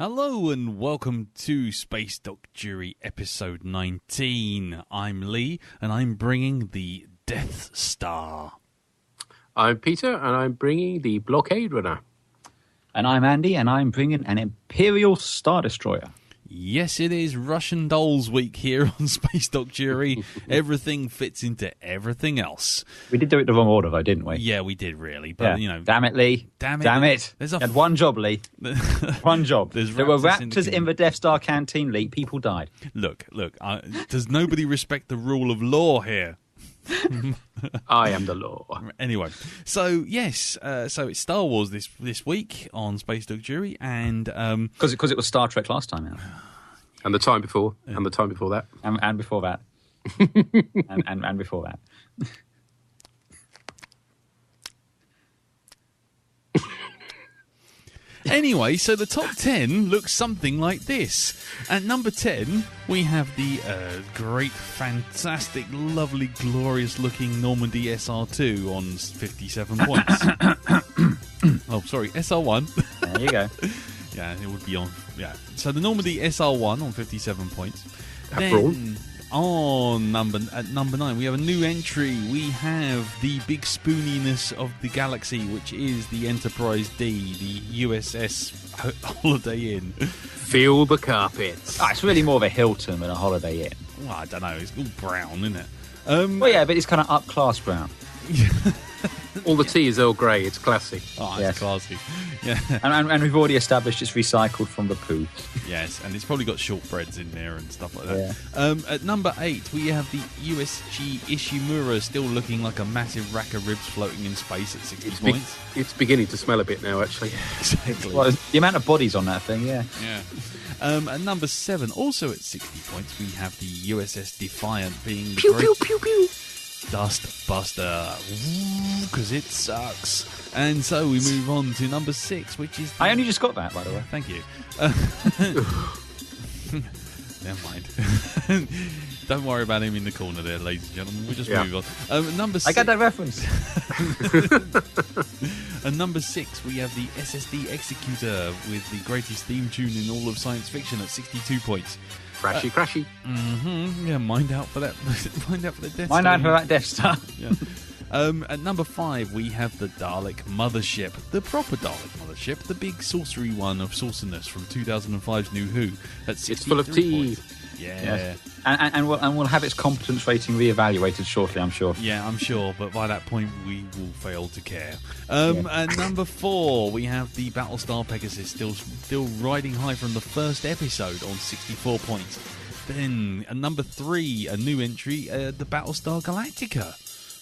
Hello and welcome to Space Doc Jury episode 19. I'm Lee and I'm bringing the Death Star. I'm Peter and I'm bringing the Blockade Runner. And I'm Andy and I'm bringing an Imperial Star Destroyer. Yes, it is Russian Dolls Week here on Space Doc Jury. Everything fits into everything else. We did do it the wrong order, though, didn't we? Yeah, we did really. But, you know, damn it, Lee. Damn it. There's you had one job, Lee. One job. There were raptors in the Death Star canteen, Lee. People died. Look. Does nobody respect the rule of law here? I am the law. Anyway, so yes, so it's Star Wars this week on Space Doc Jury, and because it was Star Trek last time out, and the time before, and the time before that, and before that, and before that. Anyway, so the top 10 looks something like this. At number 10, we have the great, fantastic, lovely, glorious-looking Normandy SR2 on 57 points. Oh, sorry, SR1. There you go. Yeah, it would be on... Yeah. So the Normandy SR1 on 57 points. Then... At number 9, we have a new entry. We have the big spooniness of the galaxy, which is the Enterprise D, the USS Holiday Inn. Feel the carpets. It's really more of a Hilton than a Holiday Inn. Well, I don't know. It's all brown, isn't it? Well, yeah, but it's kind of up-class brown. All the tea is Earl Grey. It's classy. Oh, it's classy. Yeah. And we've already established it's recycled from the poo. Yes, and it's probably got shortbreads in there and stuff like that. Yeah. At number 8, we have the USG Ishimura still looking like a massive rack of ribs floating in space at 60 points. It's beginning to smell a bit now, actually. Exactly. Well, the amount of bodies on that thing, yeah. At number 7, also at 60 points, we have the USS Defiant being the pew, great... pew, pew, pew. Dust Buster, because it sucks. And so we move on to number 6, which is... I only just got that, by the way. Thank you. Never mind. Don't worry about him in the corner there, ladies and gentlemen. We'll just move on. Number 6... I got that reference. And number 6, we have the SSD Executor with the greatest theme tune in all of science fiction at 62 points. Crashy. Yeah, mind out for that. Mind out for the Death Star. Mind out for that Death Star. Yeah. At number 5, we have the Dalek Mothership, the proper Dalek Mothership, the big sorcery one of sauciness from 2005's New Who. At 63 it's full of tea. Points. Yeah. Yes. And we'll have its competence rating reevaluated shortly, I'm sure. Yeah, I'm sure, but by that point we will fail to care. At number 4, we have the Battlestar Pegasus still riding high from the first episode on 64 points. Then at number 3, a new entry, the Battlestar Galactica,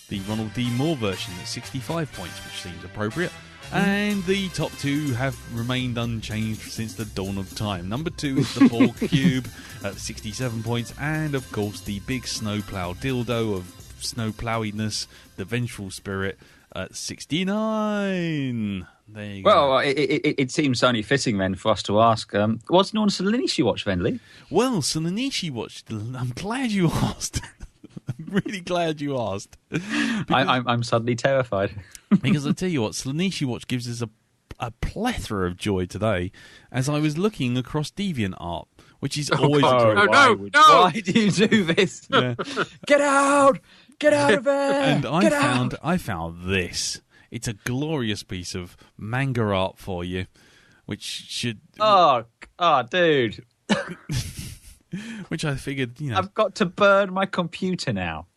the Ronald D. Moore version at 65 points, which seems appropriate. And the top 2 have remained unchanged since the dawn of time. Number 2 is the Borg Cube at 67 points, and of course the big snowplow dildo of snowplowiness, the Vengeful Spirit, at 69. There you go. Well, it seems only fitting then for us to ask, what's Norn Salinishi watch then, Lee? Well, Salinishi watched. I'm glad you asked. really glad you asked. I'm suddenly terrified. Because I tell you what, Slanishi Watch gives us a plethora of joy today as I was looking across DeviantArt, which is always a joy. No. Why do you do this? Yeah. Get out! Get out of there! And Get out! I found this. It's a glorious piece of manga art for you, which should... Oh, dude. Which I figured, I've got to burn my computer now.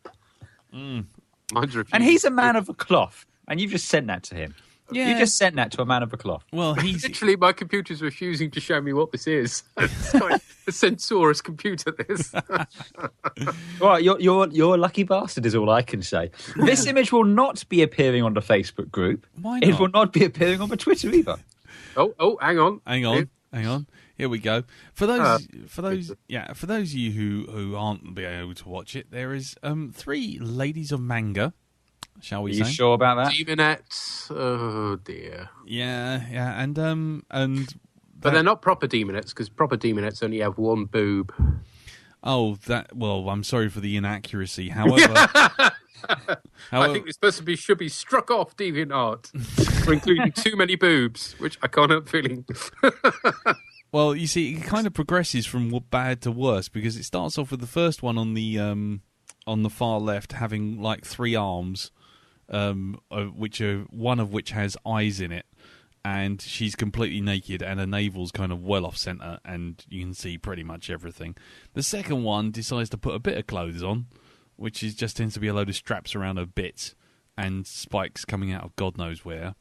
Mine's And he's a man of a cloth, and you've just sent that to him. Yeah. You just sent that to a man of a cloth. Well, he's... Literally, my computer's refusing to show me what this is. It's like a Centaurus computer, this. Right, you're a lucky bastard is all I can say. This image will not be appearing on the Facebook group. Why not? It will not be appearing on the Twitter either. Oh, hang on. Hang on. Here we go. For those of you who aren't being able to watch it, there is 3 ladies of manga. Shall we Are you say? sure about that? Demonettes. Oh dear. Yeah, and But they're not proper demonettes, because proper demonettes only have one boob. Oh, I'm sorry for the inaccuracy. However, I think this should be struck off DeviantArt for including too many boobs, which I can't help feeling. well, you see, it kind of progresses from bad to worse because it starts off with the first one on the far left having like 3 arms, one of which has eyes in it, and she's completely naked and her navel's kind of well off centre and you can see pretty much everything. The second one decides to put a bit of clothes on, which just tends to be a load of straps around her bits and spikes coming out of God knows where.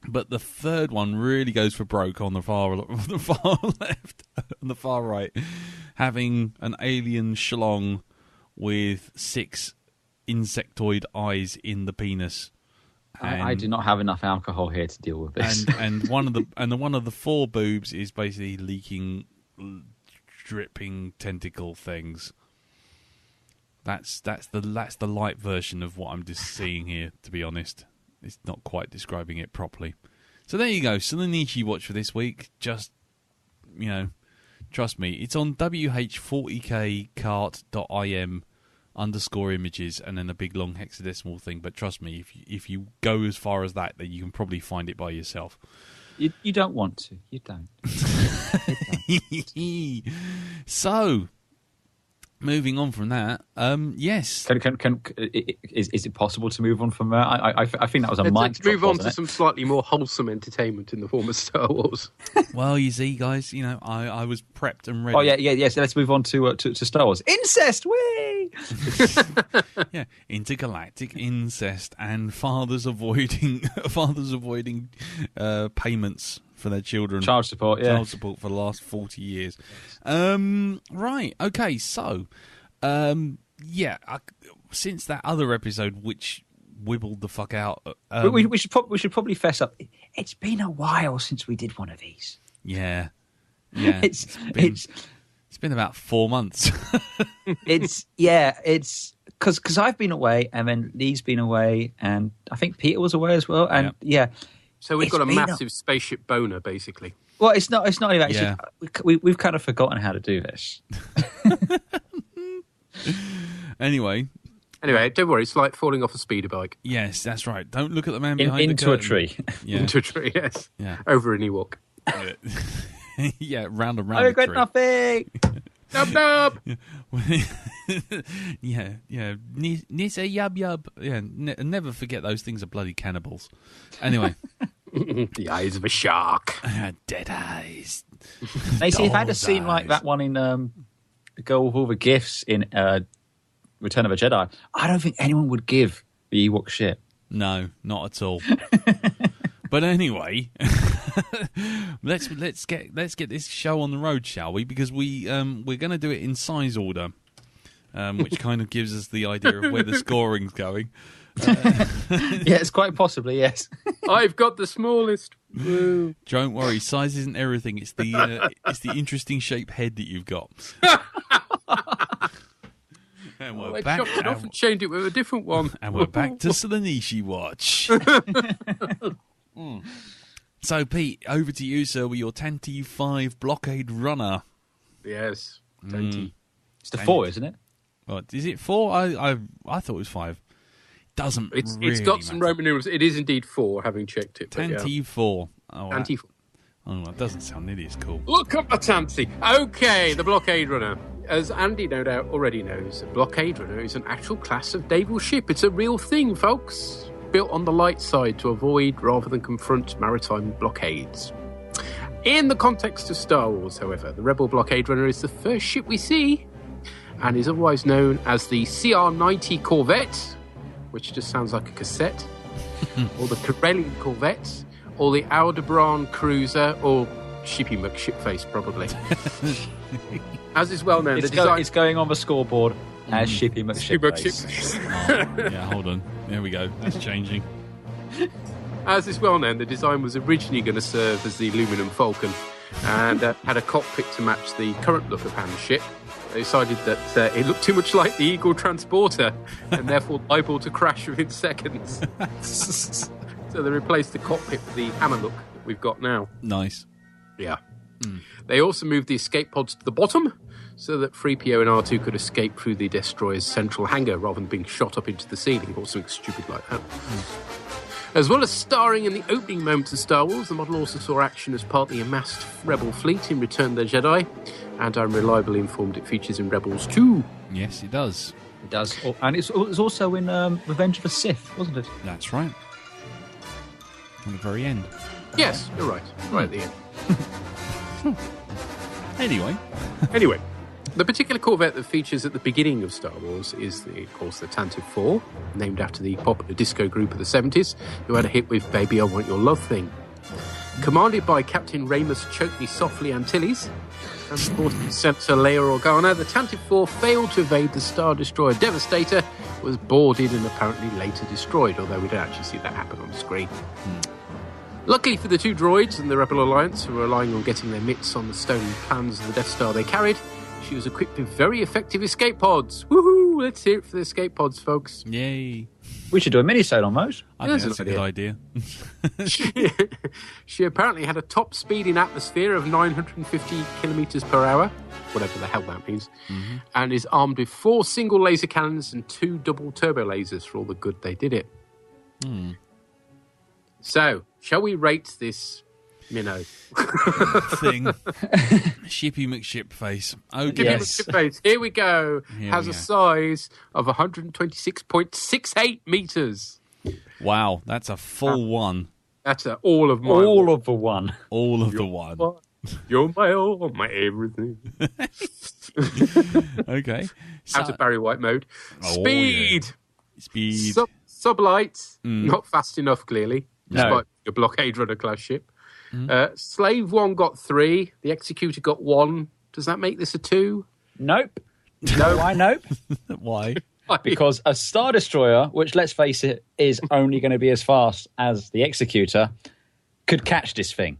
But the third one really goes for broke on the far left and the far right, having an alien schlong with 6 insectoid eyes in the penis. I do not have enough alcohol here to deal with this. And one of the 4 boobs is basically leaking, dripping tentacle things. That's the light version of what I'm just seeing here. To be honest, it's not quite describing it properly. So there you go. So the Nichi watch for this week. Just trust me, it's on wh40kcart.im_images and then a big long hexadecimal thing. But trust me, if you go as far as that, then you can probably find it by yourself. You don't want to. You don't. So, moving on from that, yes. Is it possible to move on from that? I think that was a mic Let's drop, move on wasn't to it? some slightly more wholesome entertainment in the form of Star Wars. Well, you see, guys, I was prepped and ready. Oh yeah. So let's move on to Star Wars. Incest, whee! Yeah, intergalactic incest and fathers avoiding payments for their children. Child support, yeah. Child support for the last 40 years. Right, okay, so, since that other episode, which wibbled the fuck out... we should probably fess up. It's been a while since we did one of these. Yeah. It's been about 4 months. It's because I've been away and then Lee's been away and I think Peter was away as well. And So we've got a massive spaceship boner, basically. Well, it's not even actually. Yeah. We've kind of forgotten how to do this. Anyway, don't worry. It's like falling off a speeder bike. yes, that's right. Don't look at the man behind into the a curtain. tree. Yeah. Into a tree, yes. Yeah. Over an Ewok. Yeah, round and I round the regret tree. nothing. Nub nub! Yeah. Nissa yub yub. Yeah, never forget those things are bloody cannibals. Anyway. The eyes of a shark. Dead eyes. They see, if I had a Doll's scene like eyes. that one in The Girl with All the Gifts in Return of a Jedi, I don't think anyone would give the Ewok shit. No, not at all. But anyway, let's get this show on the road, shall we? Because we're going to do it in size order, which kind of gives us the idea of where the scoring's going. Yes, quite possibly, yes. I've got the smallest. Woo. Don't worry, size isn't everything. It's the interesting shaped head that you've got. And I chopped it off and changed it with a different one. And we're back to Slanishi Watch. So, Pete, over to you, sir, with your Tanty 5 Blockade Runner. Yes. 20. It's the 4, isn't it? What, is it 4? I thought it was 5. Doesn't It's really got some matter. Roman numerals. It is indeed 4, having checked it. Tanty 4. Oh, Tanty 4. that doesn't sound nearly as cool. Look at the Tanty. Okay, the Blockade Runner. As Andy no doubt already knows, Blockade Runner is an actual class of naval ship. It's a real thing, folks. Built on the light side to avoid rather than confront maritime blockades. In the context of Star Wars, however, the Rebel Blockade Runner is the first ship we see and is otherwise known as the CR-90 Corvette, which just sounds like a cassette, or the Corellian Corvette, or the Aldebaran Cruiser, or Shippy McShipface, probably. As is well known, it's going on the scoreboard as Shippy McShipface. Yeah, hold on. There we go. That's changing. As is well known, the design was originally going to serve as the aluminum Falcon and had a cockpit to match the current look of Ham's ship. They decided that it looked too much like the Eagle transporter and therefore liable to crash within seconds. So they replaced the cockpit with the Hammer look that we've got now. Nice. Yeah. They also moved the escape pods to the bottom so that 3PO and R2 could escape through the destroyer's central hangar rather than being shot up into the ceiling or something stupid like that. As well as starring in the opening moments of Star Wars, the model also saw action as part of the amassed Rebel fleet in Return of the Jedi, and I'm reliably informed it features in Rebels 2. Yes, it does. It does. And it's also in Revenge of the Sith, wasn't it? That's right. On the very end. Yes, you're right. Right at the end. Anyway. The particular Corvette that features at the beginning of Star Wars is, of course, the Tantive 4, named after the popular disco group of the 70s, who had a hit with Baby I Want Your Love Thing. Commanded by Captain Ramus Choke Me Softly Antilles, transporting Senator Leia Organa, the Tantive 4 failed to evade the Star Destroyer Devastator, was boarded and apparently later destroyed, although we don't actually see that happen on screen. Luckily for the two droids and the Rebel Alliance, who were relying on getting their mitts on the stolen plans of the Death Star they carried, she was equipped with very effective escape pods. Woohoo! Let's hear it for the escape pods, folks. Yay. We should do a mini-sode on those. I think that's a good idea. She apparently had a top speed in atmosphere of 950 kilometres per hour, whatever the hell that means, and is armed with 4 single laser cannons and 2 double turbo lasers for all the good they did it. So, shall we rate this minnow thing? Shippy McShipface. Okay. Yes. McShipface. Here we go. Here Has we a go. size of 126.68 metres. Wow, that's a full one. That's all of my All of the one. All of the one. You're my all, my everything. Okay. Out of Barry White mode. Oh, Speed. yeah. Speed. Sublight. Not fast enough, clearly. No. Despite your Blockade Runner class ship. Slave 1 got 3. The Executor got 1. Does that make this a 2? Nope. No, why nope? Why? Because a Star Destroyer, which, let's face it, is only going to be as fast as the Executor, could catch this thing.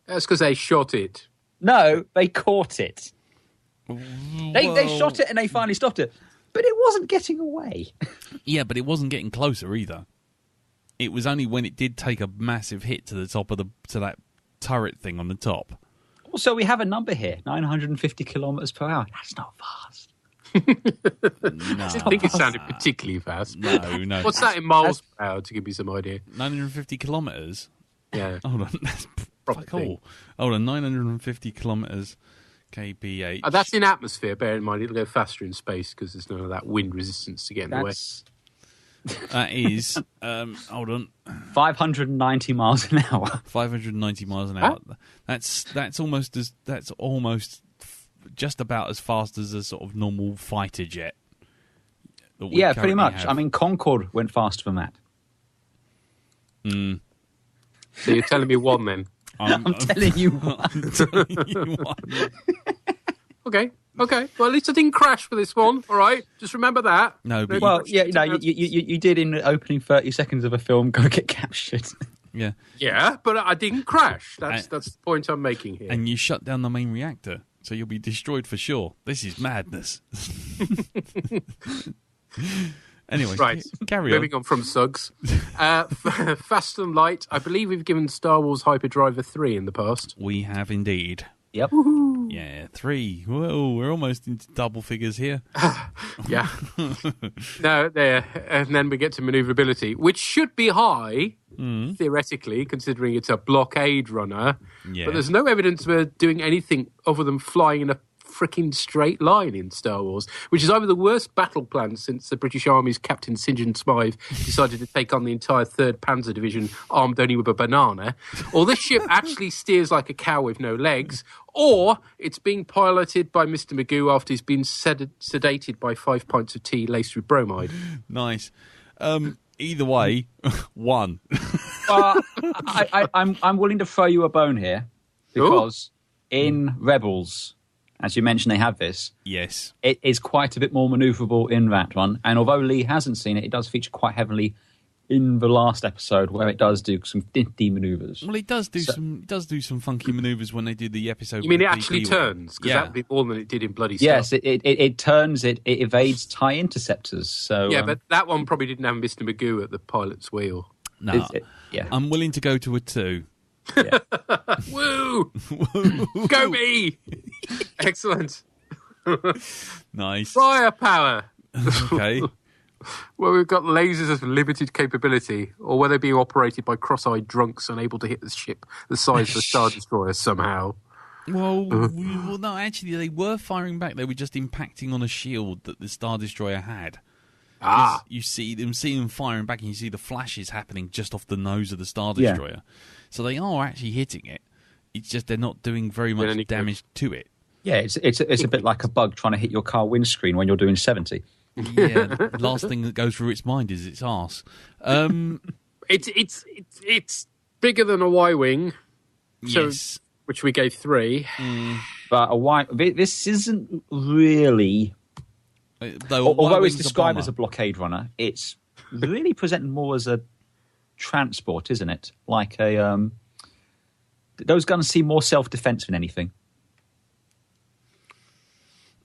That's because they shot it. No, they caught it. They shot it and they finally stopped it. But it wasn't getting away. Yeah, but it wasn't getting closer either. It was only when it did take a massive hit to the top of to that turret thing on the top. Also, we have a number here, 950 kilometres per hour. That's not fast. No. I didn't think it sounded particularly fast. No. What's that in miles per hour, to give you some idea? 950 kilometres? Yeah. Hold on. That's Proper cool. Hold on. 950 kilometres kph. That's in atmosphere. Bear in mind, it'll go faster in space because there's none of that wind resistance to get in the way. That is, hold on, 590 miles an hour. 590 miles an hour. That's almost just about as fast as a sort of normal fighter jet. Yeah, pretty much. Have. I mean, Concorde went faster than that. So you're telling me 1 then? I'm telling you one. I'm telling you one. Okay. Well, at least I didn't crash for this one. All right. Just remember that. No, but you did in the opening 30 seconds of a film go get captured. Yeah. Yeah, but I didn't crash. That's the point I'm making here. And you shut down the main reactor, so you'll be destroyed for sure. This is madness. Anyway, right. Carry on. Moving on from Suggs. Fast and Light. I believe we've given Star Wars Hyperdriver 3 in the past. We have indeed. Yep. Yeah, 3. Whoa, we're almost into double figures here. Yeah. No, there. And then we get to maneuverability, which should be high, theoretically, considering it's a blockade runner. Yeah. But there's no evidence we're doing anything other than flying in a freaking straight line in Star Wars, which is either the worst battle plan since the British Army's Captain St. John Smythe decided to take on the entire 3rd Panzer Division armed only with a banana, or this ship actually steers like a cow with no legs, or it's being piloted by Mr. Magoo after he's been sedated by 5 pints of tea laced with bromide. Nice. Either way, 1. I'm willing to throw you a bone here because in Rebels, as you mentioned, they have this. Yes. It is quite a bit more manoeuvrable in that one. And although Lee hasn't seen it, it does feature quite heavily in the last episode where it does do some nifty manoeuvres. Well, it does do some funky manoeuvres when they do the episode. You mean with it actually turns? Because that would be more than it did in Bloody Star. Yes, it turns, it evades TIE interceptors. So yeah, but that one probably didn't have Mr. Magoo at the pilot's wheel. No, yeah. I'm willing to go to a 2. Yeah. Woo! Go me! Excellent. Nice. Firepower. Okay. Well, we've got lasers of limited capability, or were they being operated by cross-eyed drunks unable to hit the ship the size of the Star Destroyer somehow? Well, no, actually, they were firing back. They were just impacting on a shield that the Star Destroyer had. You see them firing back, and you see the flashes happening just off the nose of the Star Destroyer. Yeah. So they are actually hitting it. It's just they're not doing very much damage to it. Yeah, it's a bit like a bug trying to hit your car windscreen when you're doing 70. Yeah, the last thing that goes through its mind is its arse. It's bigger than a Y-wing, yes, which we gave 3. But this isn't really. Although it's described as a blockade runner, it's really presented more as a transport, isn't it? Like a those guns seem more self-defense than anything.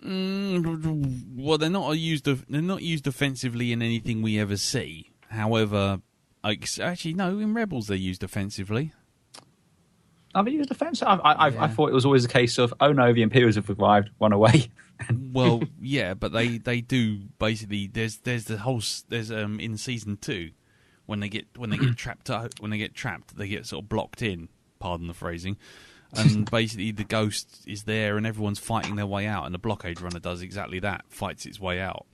Well, they're not used offensively in anything we ever see. However, actually, no, in Rebels they're used offensively. Have they used offensive? I thought it was always a case of, oh no, the Imperials have arrived, run away. Well, yeah, but they do basically. There's in season 2 when they get trapped, they get sort of blocked in. Pardon the phrasing. And basically, the ghost is there, and everyone's fighting their way out. And the blockade runner does exactly that, fights its way out.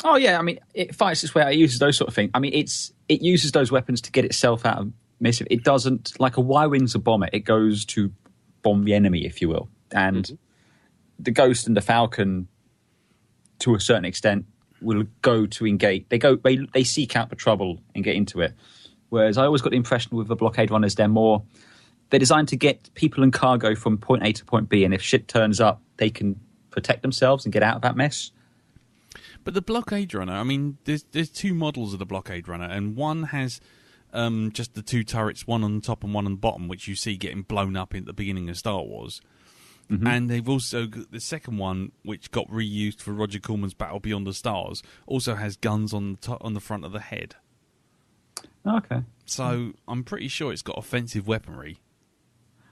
Oh yeah, I mean, it fights its way out. It uses those sort of things. I mean, it uses those weapons to get itself out of missive. It doesn't, like a Y-wing's a bomber. It goes to bomb the enemy, if you will. And the Ghost and the Falcon, to a certain extent, will go to engage. They seek out the trouble and get into it. Whereas I always got the impression with the blockade runners, they're designed to get people and cargo from point A to point B, and if shit turns up, they can protect themselves and get out of that mess. But the blockade runner, I mean, there's 2 models of the blockade runner, and one has just the 2 turrets, one on the top and one on the bottom, which you see getting blown up in the beginning of Star Wars. Mm-hmm. And they've also got the second one, which got reused for Roger Corman's Battle Beyond the Stars, also has guns on the front of the head. Okay. So I'm pretty sure it's got offensive weaponry.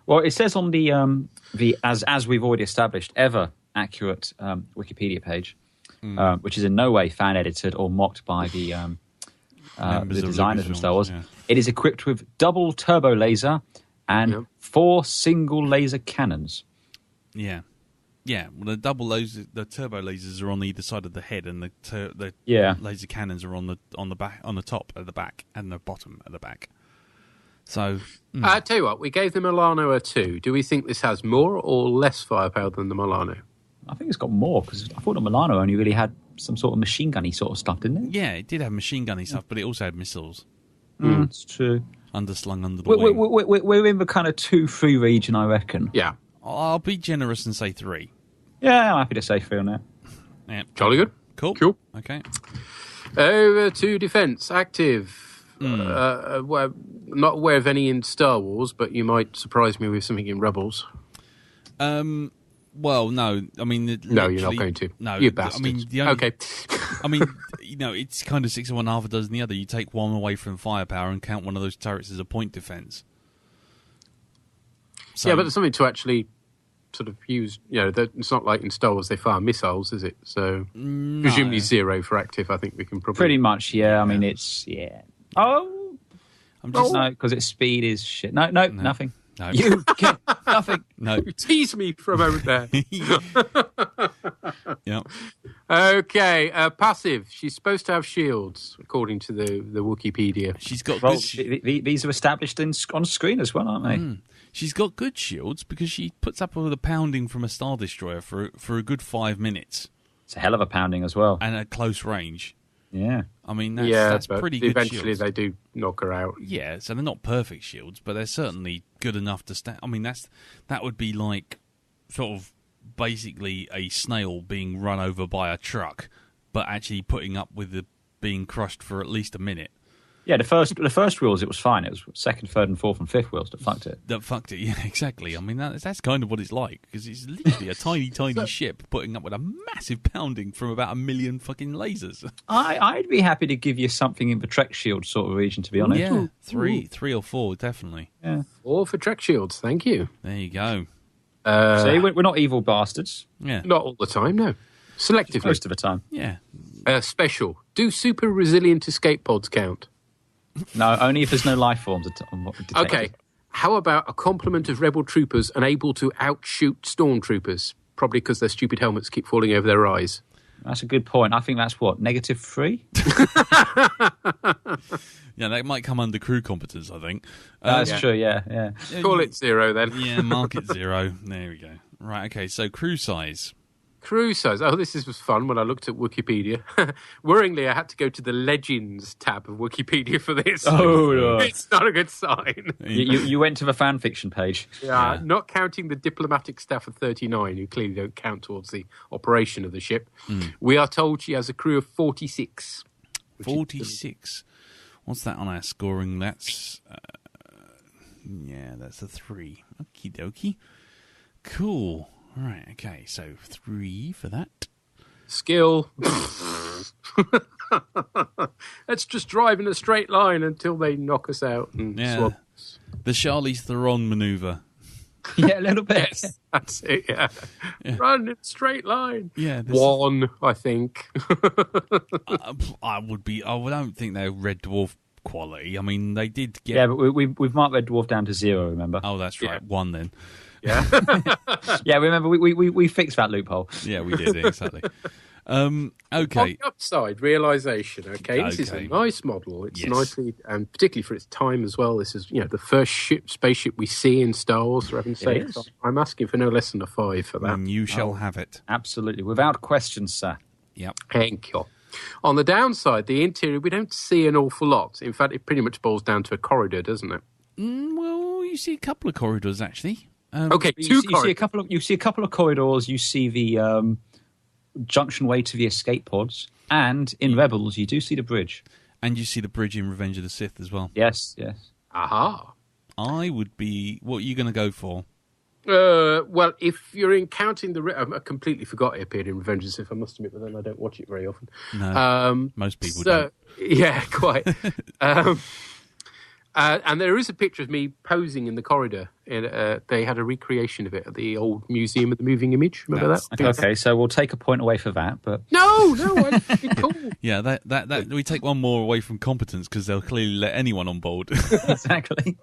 Well, it says on the as we've already established, ever accurate Wikipedia page, which is in no way fan edited or mocked by the designers of Star Wars. Yeah. It is equipped with double turbo laser and 4 single laser cannons. Yeah. Yeah, well, the turbo lasers are on either side of the head, and the laser cannons are on the back, on the top at the back, and the bottom at the back. So, I tell you what, we gave the Milano a 2. Do we think this has more or less firepower than the Milano? I think it's got more, because I thought the Milano only really had some sort of machine gunny sort of stuff, didn't it? Yeah, it did have machine gunny stuff, but it also had missiles. It's true. Underslung under the wing. We're in the kind of 2-3 region, I reckon. Yeah. I'll be generous and say 3. Yeah, I'm happy to say 3 on that. Yeah. Jolly good. Cool. Okay. Over to defence. Active. Well, not aware of any in Star Wars, but you might surprise me with something in Rebels. Well, no. I mean, no, you're not going to. No, you bastard. I mean, okay. I mean, it's kind of 6 of one, half a dozen the other. You take one away from firepower and count one of those turrets as a point defence. So, yeah, but there's something to actually sort of use, it's not like in Star Wars they fire missiles, is it? So presumably 0 for active. I think we can probably Pretty much, yeah. I mean, it's Oh, I'm just no, because its speed is shit. No, nothing. No. You get nothing. No. You teased me for a moment there. Yep. Okay, passive. She's supposed to have shields, according to the Wikipedia. She's got Well, good these are established on screen as well, aren't they? She's got good shields because she puts up with a pounding from a Star Destroyer for a good 5 minutes. It's a hell of a pounding as well. And at close range. Yeah. I mean, that's but pretty good eventually shields. they do knock her out. Yeah, so they're not perfect shields, but they're certainly good enough to stand. I mean, that would be like sort of basically a snail being run over by a truck, but actually putting up with being crushed for at least a minute. Yeah, the first wheels, it was fine. It was second, third, and fourth, and fifth wheels that fucked it. That fucked it, yeah, exactly. I mean, that's kind of what it's like, because it's literally a tiny, tiny ship putting up with a massive pounding from about 1 million fucking lasers. I'd be happy to give you something in the Trek Shield sort of region, to be honest. Yeah, three or four, definitely. Yeah. 4 for Trek shields, thank you. There you go. See, we're not evil bastards. Yeah. Not all the time, no. Selectively. Most of the time. Yeah. Special. Do super resilient escape pods count? No, only if there's no life forms detected. Okay. How about a complement of rebel troopers unable to outshoot stormtroopers? Probably because their stupid helmets keep falling over their eyes. That's a good point. I think that's what, -3? Yeah, that might come under crew competence, I think. That's true, yeah. Call it 0 then. Yeah, mark it 0. There we go. Right, okay, so crew size. Crew size. Oh, this was fun when I looked at Wikipedia. Worryingly, I had to go to the Legends tab of Wikipedia for this. Oh, no. It's not a good sign. You went to the fan fiction page. Yeah, not counting the diplomatic staff of 39, who clearly don't count towards the operation of the ship. We are told she has a crew of 46. 46. What's that on our scoring? That's that's a 3. Okie dokie. Cool. Right, okay, so 3 for that. Skill. Let's just drive in a straight line until they knock us out and swap us. The Charlize Theron manoeuvre. Yeah, a little bit. Yes, that's it, yeah. Run in a straight line. Yeah. 1, I think. I don't think they're Red Dwarf quality. I mean, they did get... Yeah, but we've marked Red Dwarf down to 0, remember? Oh, that's right. 1 then. Yeah. Yeah, remember, we fixed that loophole. Yeah, we did, exactly. Okay. On the upside, realisation, okay? This is a nice model. It's nicely, and particularly for its time as well, this is, the first spaceship we see in Star Wars, for heaven's sake. So I'm asking for no less than a 5 for that. And you shall have it. Absolutely, without question, sir. Yep. Thank you. On the downside, the interior, we don't see an awful lot. In fact, it pretty much boils down to a corridor, doesn't it? Well, you see a couple of corridors, actually. Okay, You see a couple of corridors. You see the junction way to the escape pods, and in Rebels, you do see the bridge. And you see the bridge in Revenge of the Sith as well. Yes. Aha. I would be... What are you going to go for? Well, if you're encountering I completely forgot it appeared in Revenge of the Sith, I must admit, but then I don't watch it very often. No, most people don't. Yeah, quite. And there is a picture of me posing in the corridor. They had a recreation of it at the old Museum of the Moving Image. Remember that? Okay, so we'll take a point away for that. But no, it's cool. Yeah, that we take one more away from competence because they'll clearly let anyone on board. Exactly.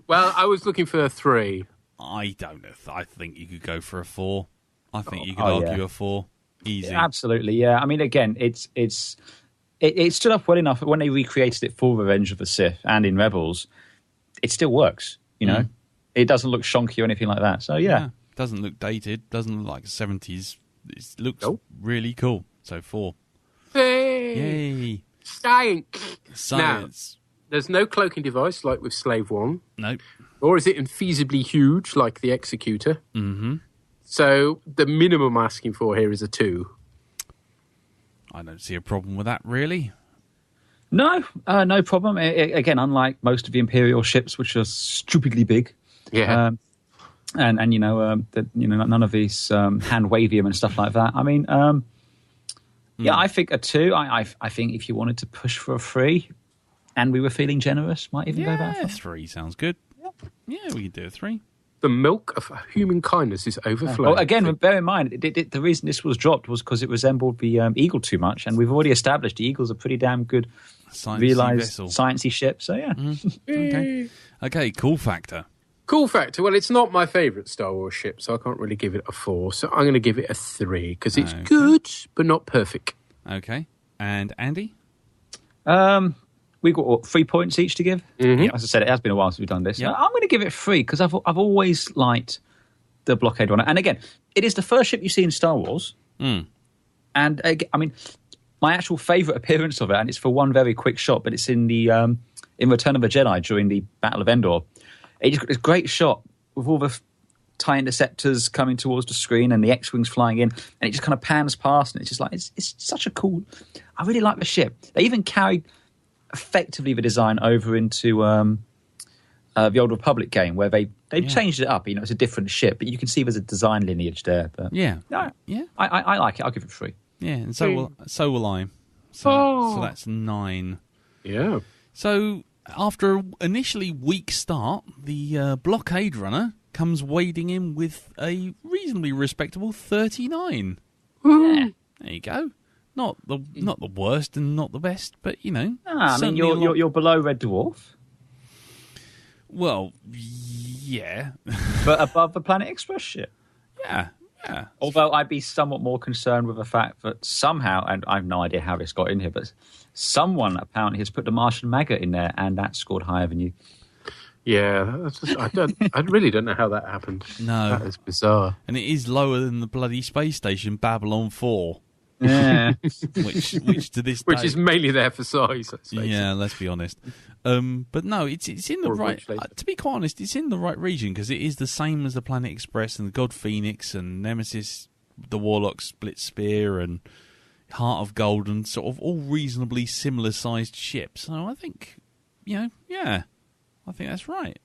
Well, I was looking for a 3. I don't know. I think you could go for a 4. I think you could argue a 4. Easy. Absolutely, yeah. I mean, again, it stood up well enough when they recreated it for Revenge of the Sith and in Rebels. It still works, It doesn't look shonky or anything like that. So, yeah. Doesn't look dated. Doesn't look like 70s. It looks really cool. So 4. Hey! Yay! Science! Now, there's no cloaking device like with Slave 1. Nope. Or is it infeasibly huge like the Executor? Mm-hmm. So the minimum I'm asking for here is a 2. I don't see a problem with that, really. No, no problem. Again, unlike most of the Imperial ships, which are stupidly big, yeah, and none of these hand wavium and stuff like that. I mean, yeah, I think a 2. I think if you wanted to push for a 3, and we were feeling generous, might even go back for 3 sounds good. Yeah, we could do a 3. The milk of human kindness is overflowing. Well, again, bear in mind, the reason this was dropped was because it resembled the Eagle too much, and we've already established the Eagle's a pretty damn good realised sciencey ship. So yeah, okay, cool factor. Cool factor. Well, it's not my favourite Star Wars ship, so I can't really give it a 4. So I'm going to give it a 3 because it's good but not perfect. Okay, and Andy? We've got 3 points each to give. Mm-hmm. Yeah, as I said, it has been a while since we've done this. Yep. I'm going to give it 3 because I've always liked the Blockade Runner. And again, it is the first ship you see in Star Wars. And I mean, my actual favourite appearance of it, and it's for one very quick shot, but it's in the in Return of the Jedi during the Battle of Endor. It's a great shot with all the TIE interceptors coming towards the screen and the X-Wings flying in, and it just kind of pans past, and it's just like, it's such a cool... I really like the ship. They even carried effectively the design over into the Old Republic game, where they've changed it up. You know, it's a different ship, but you can see there's a design lineage there. But I like it. I'll give it 3. Yeah, and so will I. So that's 9. Yeah. So after an initially weak start, the Blockade Runner comes wading in with a reasonably respectable 39. Yeah. There you go. Not the worst and not the best, but you know. I mean, you're below Red Dwarf. Well, yeah. But above the Planet Express ship. Yeah. Although I'd be somewhat more concerned with the fact that somehow, and I have no idea how this got in here, but someone apparently has put the Martian Maggot in there, and that scored higher than you. Yeah, I really don't know how that happened. No. That is bizarre. And it is lower than the bloody space station Babylon 4. Yeah. which to this which day, is mainly there for size. Let's be honest. But no, it's in the right. To be quite honest, it's in the right region because it is the same as the Planet Express and the God Phoenix and Nemesis, the Warlock Split Spear and Heart of Gold, and sort of all reasonably similar sized ships. So I think, I think that's right.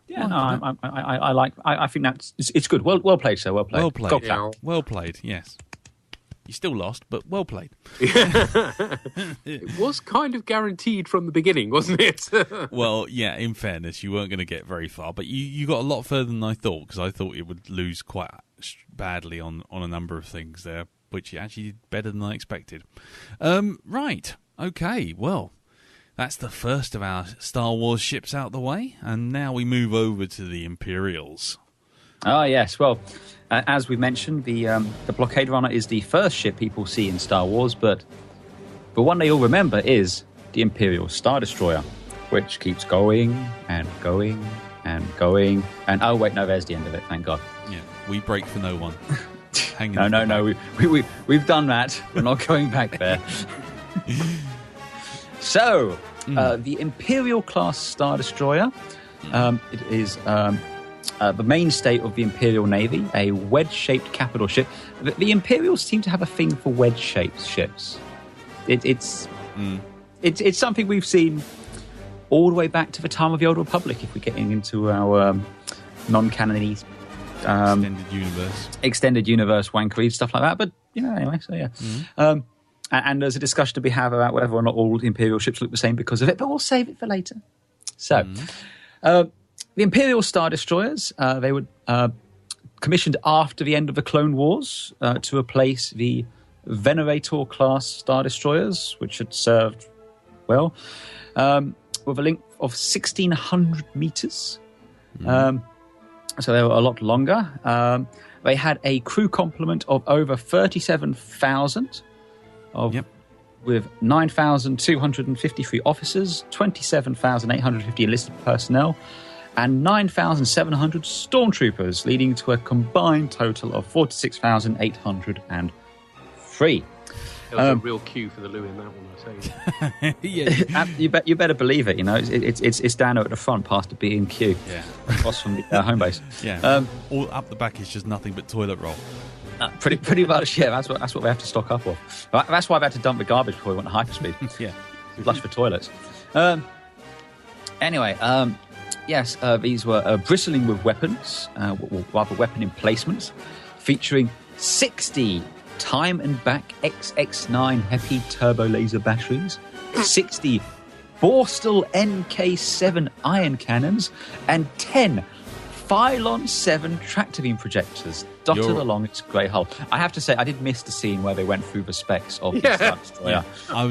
Yeah, no, I like. I think it's good. Well played, sir. Well played. Well played. Yeah. Well played. Yes. You still lost, but well played. It was kind of guaranteed from the beginning, wasn't it? Well, yeah, in fairness, you weren't going to get very far, but you got a lot further than I thought, because I thought it would lose quite badly on a number of things there, which you actually did better than I expected. Right, okay, well, that's the first of our Star Wars ships out the way, and now we move over to the Imperials. Ah, yes, well... as we mentioned, the Blockade Runner is the first ship people see in Star Wars, but the one they all remember is the Imperial Star Destroyer, which keeps going and going and going. And oh wait, no, there's the end of it. Thank God. Yeah, we break for no one. No. We've done that. We're not going back there. So, the Imperial class Star Destroyer, it is. The mainstay of the Imperial Navy, a wedge-shaped capital ship. The Imperials seem to have a thing for wedge-shaped ships. It's something we've seen all the way back to the time of the Old Republic, if we're getting into our non-canon extended universe wankery, stuff like that. But, anyway, so yeah. And there's a discussion to be had about whether or not all Imperial ships look the same because of it, but we'll save it for later. So... the Imperial Star Destroyers, they were commissioned after the end of the Clone Wars to replace the Venerator-class Star Destroyers, which had served well, with a length of 1,600 metres. So they were a lot longer. They had a crew complement of over 37,000, with 9,253 officers, 27,850 enlisted personnel, and 9,700 stormtroopers, leading to a combined total of 46,803. There was a real queue for the loo in that one, I tell you. Yeah, you better believe it. It's down at the front, past the B&Q, across from the home base. Yeah, all up the back is just nothing but toilet roll. Pretty much, yeah. That's what we have to stock up of. That's why I've had to dump the garbage before we went to hyperspeed. Yeah, flush for toilets. Anyway. Yes, these were bristling with weapons, rather weapon emplacements, featuring 60 time and back XX9 HEPI turbo laser batteries, 60 Borstal NK7 iron cannons, and 10 Phylon 7 tractor beam projectors dotted along its grey hull. I have to say, I did miss the scene where they went through the specs of the Star Destroyer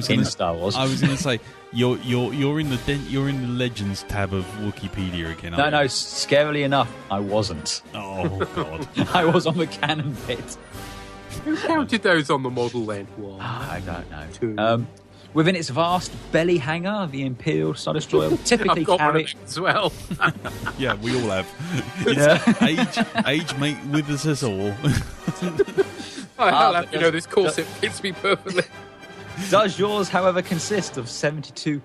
in Star Wars. I was going to say you're in the Legends tab of Wikipedia again. No, scarily enough, I wasn't. Oh God, I was on the canon bit. Who counted those on the model then? One, I don't know. two. Within its vast belly hangar, the Imperial Star Destroyer will typically I've got one carry... of them as well. yeah, we all have. Age mate with us all. I'll have to know this corset fits me perfectly. Does yours, however, consist of 72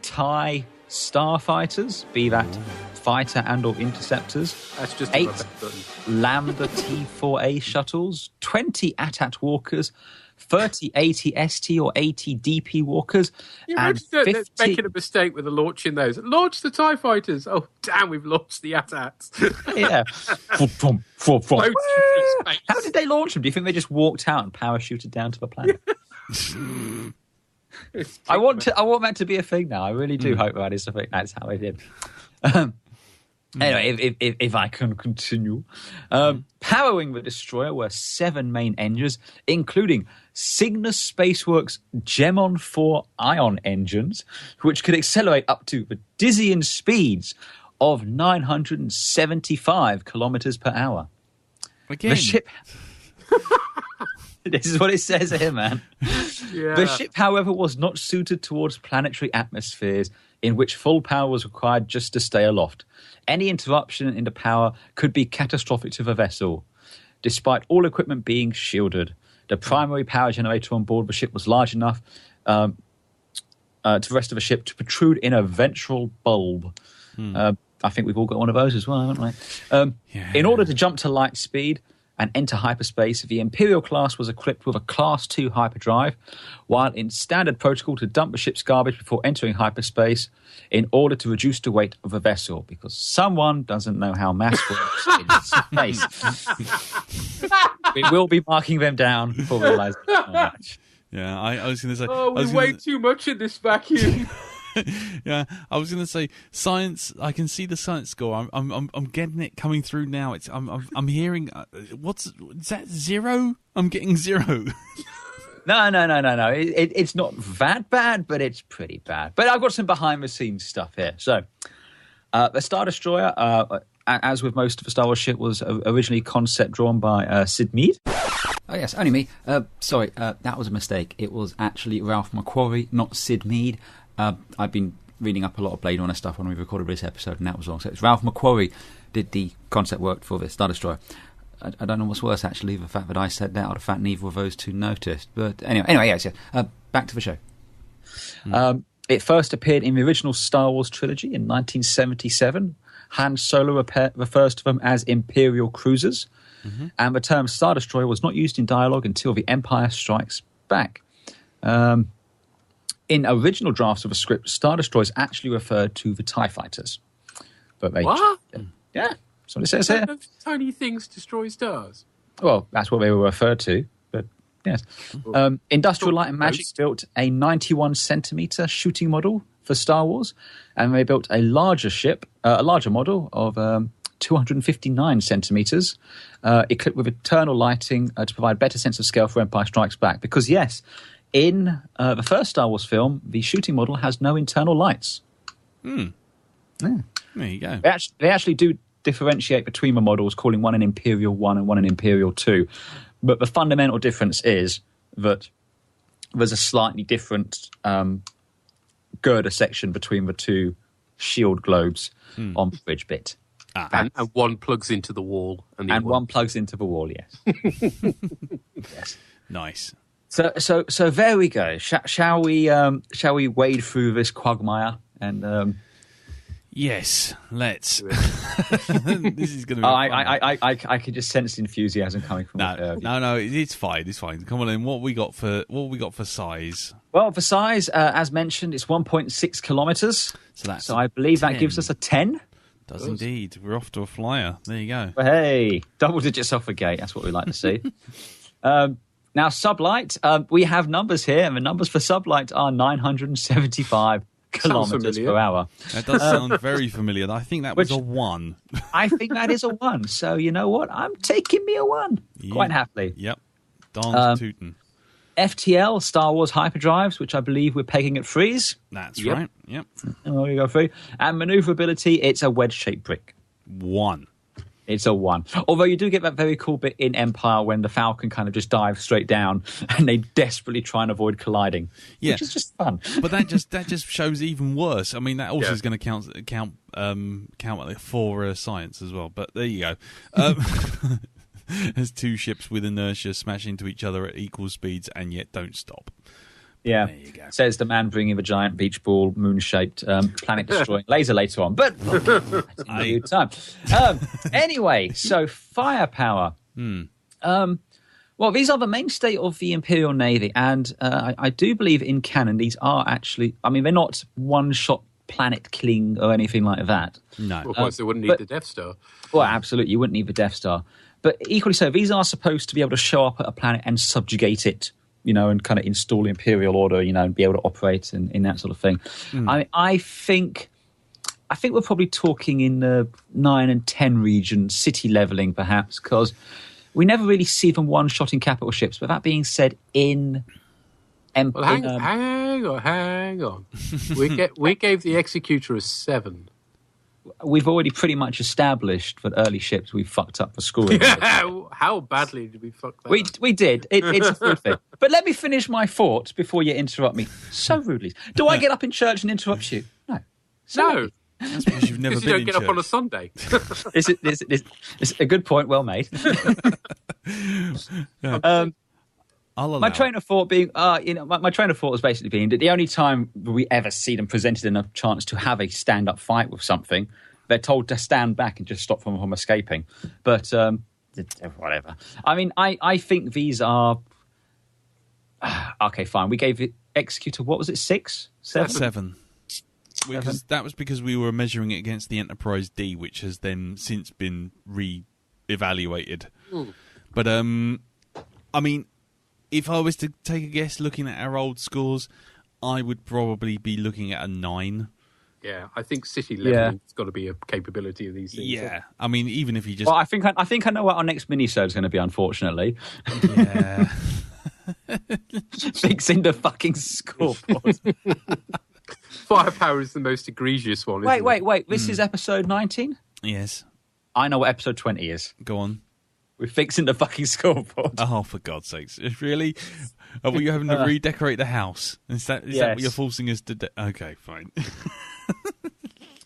TIE starfighters, be that fighter and or interceptors? That's just 8 a Lambda T4A shuttles, 20 AT-AT walkers, 30 AT-ST or AT-DP walkers, You and imagine 50... making a mistake with the launching those. Launch the TIE fighters. Oh, damn, we've launched the AT-ATs. Yeah. Floating through space. How did they launch them? Do you think they just walked out and parachuted down to the planet? I want that to be a thing now. I really do hope that is a thing. That's how I did. Anyway, if I can continue. Powering the destroyer were 7 main engines, including Cygnus Spaceworks Gemon 4 ion engines, which could accelerate up to the dizzying speeds of 975 kilometers per hour. Again. The ship... This is what it says here, man. Yeah. The ship, however, was not suited towards planetary atmospheres in which full power was required just to stay aloft. Any interruption in the power could be catastrophic to the vessel. Despite all equipment being shielded, the primary power generator on board the ship was large enough to the rest of the ship to protrude in a ventral bulb. I think we've all got one of those as well, haven't we? In order to jump to light speed and enter hyperspace, the Imperial class was equipped with a Class 2 hyperdrive, while in standard protocol to dump the ship's garbage before entering hyperspace in order to reduce the weight of the vessel, because someone doesn't know how mass works in space. We will be marking them down for realizing how much. Yeah, I was going to say... Oh, we weigh too much in this vacuum. Yeah, I was going to say science. I can see the science score. I'm getting it coming through now. I'm hearing. Is that 0? I'm getting 0. No. It's not that bad, but it's pretty bad. But I've got some behind the scenes stuff here. So, the Star Destroyer, as with most of the Star Wars ship, was originally concept drawn by Sid Mead. Oh yes, only me. Sorry, that was a mistake. It was actually Ralph McQuarrie, not Sid Mead. I've been reading up a lot of Blade Runner stuff when we recorded this episode, and that was wrong. So it's Ralph McQuarrie did the concept work for the Star Destroyer. I don't know what's worse, actually, the fact that I said that or the fact neither of those two noticed. But anyway, yes. Back to the show. It first appeared in the original Star Wars trilogy in 1977. Han Solo refers to them as Imperial cruisers, and the term Star Destroyer was not used in dialogue until The Empire Strikes Back. In original drafts of a script, Star Destroyers actually referred to the TIE fighters. But they What? Yeah, that's what it says here. Those tiny things destroy stars. Well, that's what they were referred to, but yes. Industrial Light and Magic built a 91 centimetre shooting model for Star Wars, and they built a larger ship, a larger model of 259 centimetres, equipped with internal lighting to provide better sense of scale for Empire Strikes Back. Because, yes, in the first Star Wars film, the shooting model has no internal lights. Yeah. There you go. They actually do differentiate between the models, calling one an Imperial 1 and one an Imperial 2. But the fundamental difference is that there's a slightly different girder section between the two shield globes on the bridge bit. And one plugs into the wall. And one plugs into the wall, yes. Yes. Nice. So there we go. Shall we wade through this quagmire and? Yes, let's. This is going to be. I can just sense the enthusiasm coming from. No, it's fine. It's fine. Come on in. What we got for size? Well, for size, as mentioned, it's 1.6 kilometers. So I believe 10. that gives us a 10. Does indeed. We're off to a flyer. There you go. Hey, double digits off the gate. That's what we like to see. Now, sublight, we have numbers here, and the numbers for sublight are 975 Sounds per hour. That does sound very familiar. I think that was a 1. I think that is a 1. So you know what? I'm taking me a 1 quite happily. Yep. Darn tootin'. FTL, Star Wars hyperdrives, which I believe we're pegging at freeze. That's right. Yep. There you go, free. And maneuverability, it's a wedge-shaped brick. 1. It's a 1. Although you do get that very cool bit in Empire when the Falcon kind of just dives straight down and they desperately try and avoid colliding, which is just fun. But that just shows even worse. I mean, that also is going to count for science as well. But there you go. There's 2 ships with inertia smash into each other at equal speeds and yet don't stop. Yeah, there you go. Says the man bringing the giant beach ball, moon-shaped, planet-destroying laser later on. But that's a good time. Anyway, so firepower. Well, these are the mainstay of the Imperial Navy, and I do believe in canon these are actually. I mean, they're not one-shot planet-killing or anything like that. No, of course they wouldn't need the Death Star. Well, absolutely, you wouldn't need the Death Star. But equally so, these are supposed to be able to show up at a planet and subjugate it. And kind of install the Imperial Order, and be able to operate in that sort of thing. I think we're probably talking in the 9 and 10 region, city leveling perhaps, because we never really see them one-shotting capital ships. But that being said, hang on. We gave the Executor a 7. We've already pretty much established that early ships we fucked up for scoring. How badly did we fuck that up? We did. It's a good thing. But let me finish my thoughts before you interrupt me so rudely. Do I get up in church and interrupt you? No. No. That's because you've never been you don't in get church. up on a Sunday. It's a good point, well made. My train of thought being, my train of thought was basically being that the only time we ever see them presented in a chance to have a stand-up fight with something, they're told to stand back and just stop them from escaping. But whatever. I mean, I think these are okay. Fine. We gave it Executor. What was it? 6, 7, 7. That was because we were measuring it against the Enterprise D, which has then since been re-evaluated. But I mean, if I was to take a guess looking at our old scores, I would probably be looking at a 9. Yeah, I think city leveling's got to be a capability of these things. Yeah, I mean, even if you just... Well, I think I know what our next mini-sode is going to be, unfortunately. Yeah. Fixing the fucking scoreboard. Firepower is the most egregious one, isn't it? Wait. This is episode 19? Yes. I know what episode 20 is. Go on. We're fixing the fucking scoreboard. Oh, for God's sakes. Really? Are we having to redecorate the house? Is that what you're forcing us to do? Okay, fine.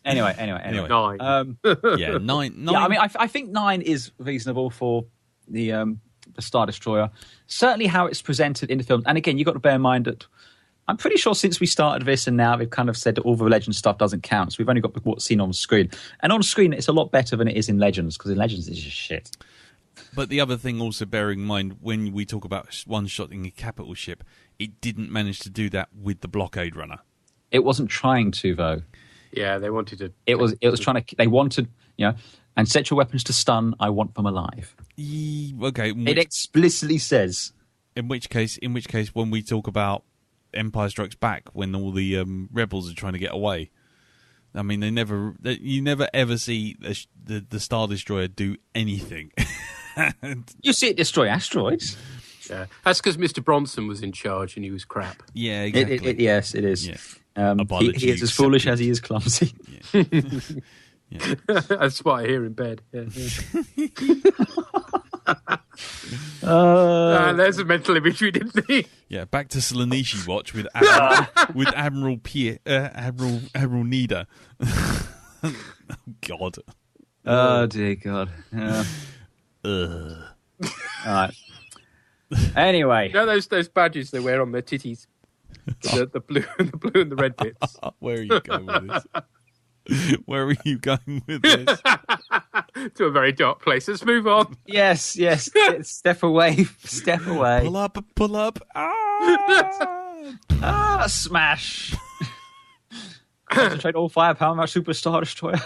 Anyway. 9. Yeah, 9. Yeah, I mean, I think 9 is reasonable for the Star Destroyer. Certainly how it's presented in the film. And again, you've got to bear in mind that I'm pretty sure since we started this and now they've kind of said that all the Legends stuff doesn't count. So we've only got what's seen on screen. And on screen, it's a lot better than it is in Legends, because in Legends, it's just shit. But the other thing also bearing in mind, when we talk about one-shotting a capital ship, it didn't manage to do that with the Blockade Runner. It wasn't trying to, though. Yeah, they wanted to... It was trying to... They wanted, and set your weapons to stun, I want them alive. Okay. It explicitly says. In which case, when we talk about Empire Strikes Back, when all the rebels are trying to get away, I mean, you never ever see the Star Destroyer do anything. You see it destroy asteroids. Yeah, that's because Mr. Bronson was in charge and he was crap. Yeah, exactly. Yes, it is. Yeah. He is as foolish as he is clumsy. Yeah. Yeah. That's what I hear in bed. Yeah. There's a mental image we didn't need. Yeah, back to Slanishi Watch with Admiral Nida. Oh God. Oh dear God. Yeah. All right. Anyway, those badges they wear on their titties, the blue and the red bits. Where are you going with this? Where are you going with this? To a very dark place. Let's move on. Yes. Step away. Pull up. Smash. Concentrate all firepower on our Super Star Destroyer.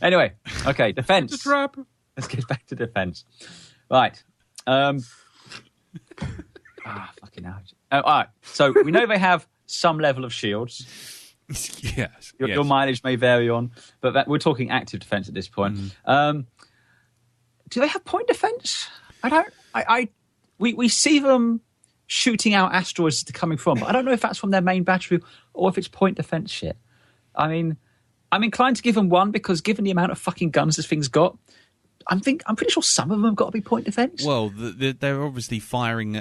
Anyway, okay, defense. Just wrap. Let's get back to defense. Right. Fucking ouch. All right. So we know they have some level of shields. Yes. Your mileage may vary on, but we're talking active defense at this point. Do they have point defense? We see them shooting out asteroids they're coming from, but I don't know if that's from their main battery or if it's point defense shit. I mean, I'm inclined to give them one because given the amount of fucking guns this thing's got, I'm pretty sure some of them have got to be point defense. Well, they're obviously firing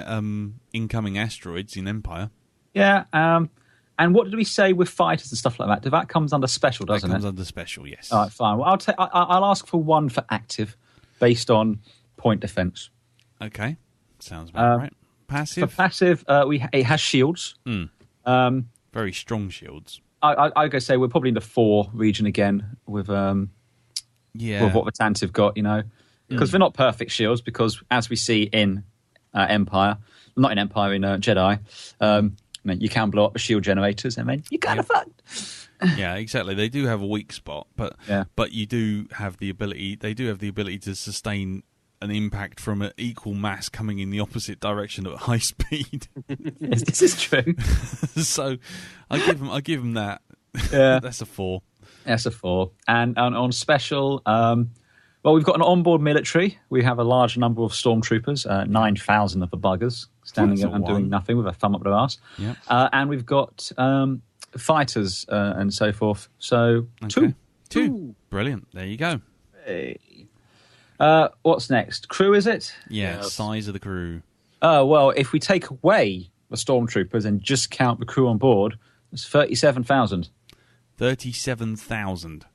incoming asteroids in Empire. Yeah, and what did we say with fighters and stuff like that? That comes under special, doesn't it? That comes under special, yes. All right, fine. Well, I'll ask for one for active based on point defense. Okay, sounds about right. Passive? For passive, it has shields. Very strong shields. I go say we're probably in the 4 region again with what Vatantive have got, because they're not perfect shields. Because as we see in Empire, not in Empire, in Jedi, you can blow up the shield generators, and then you're kind of fucked. Yeah, exactly. They do have a weak spot, but you do have the ability. They do have the ability to sustain an impact from an equal mass coming in the opposite direction at high speed. Yes, this is true. So I give them that. Yeah, that's a 4. That's a 4. And on special, we've got an onboard military. We have a large number of stormtroopers, 9,000 of the buggers standing and doing nothing with a thumb up their arse. Yep. And we've got fighters and so forth. So okay. 2. Brilliant. There you go. Hey. What's next? Crew, is it? Yeah, yes. Size of the crew. Well, if we take away the stormtroopers and just count the crew on board, it's 37,000. 37,000.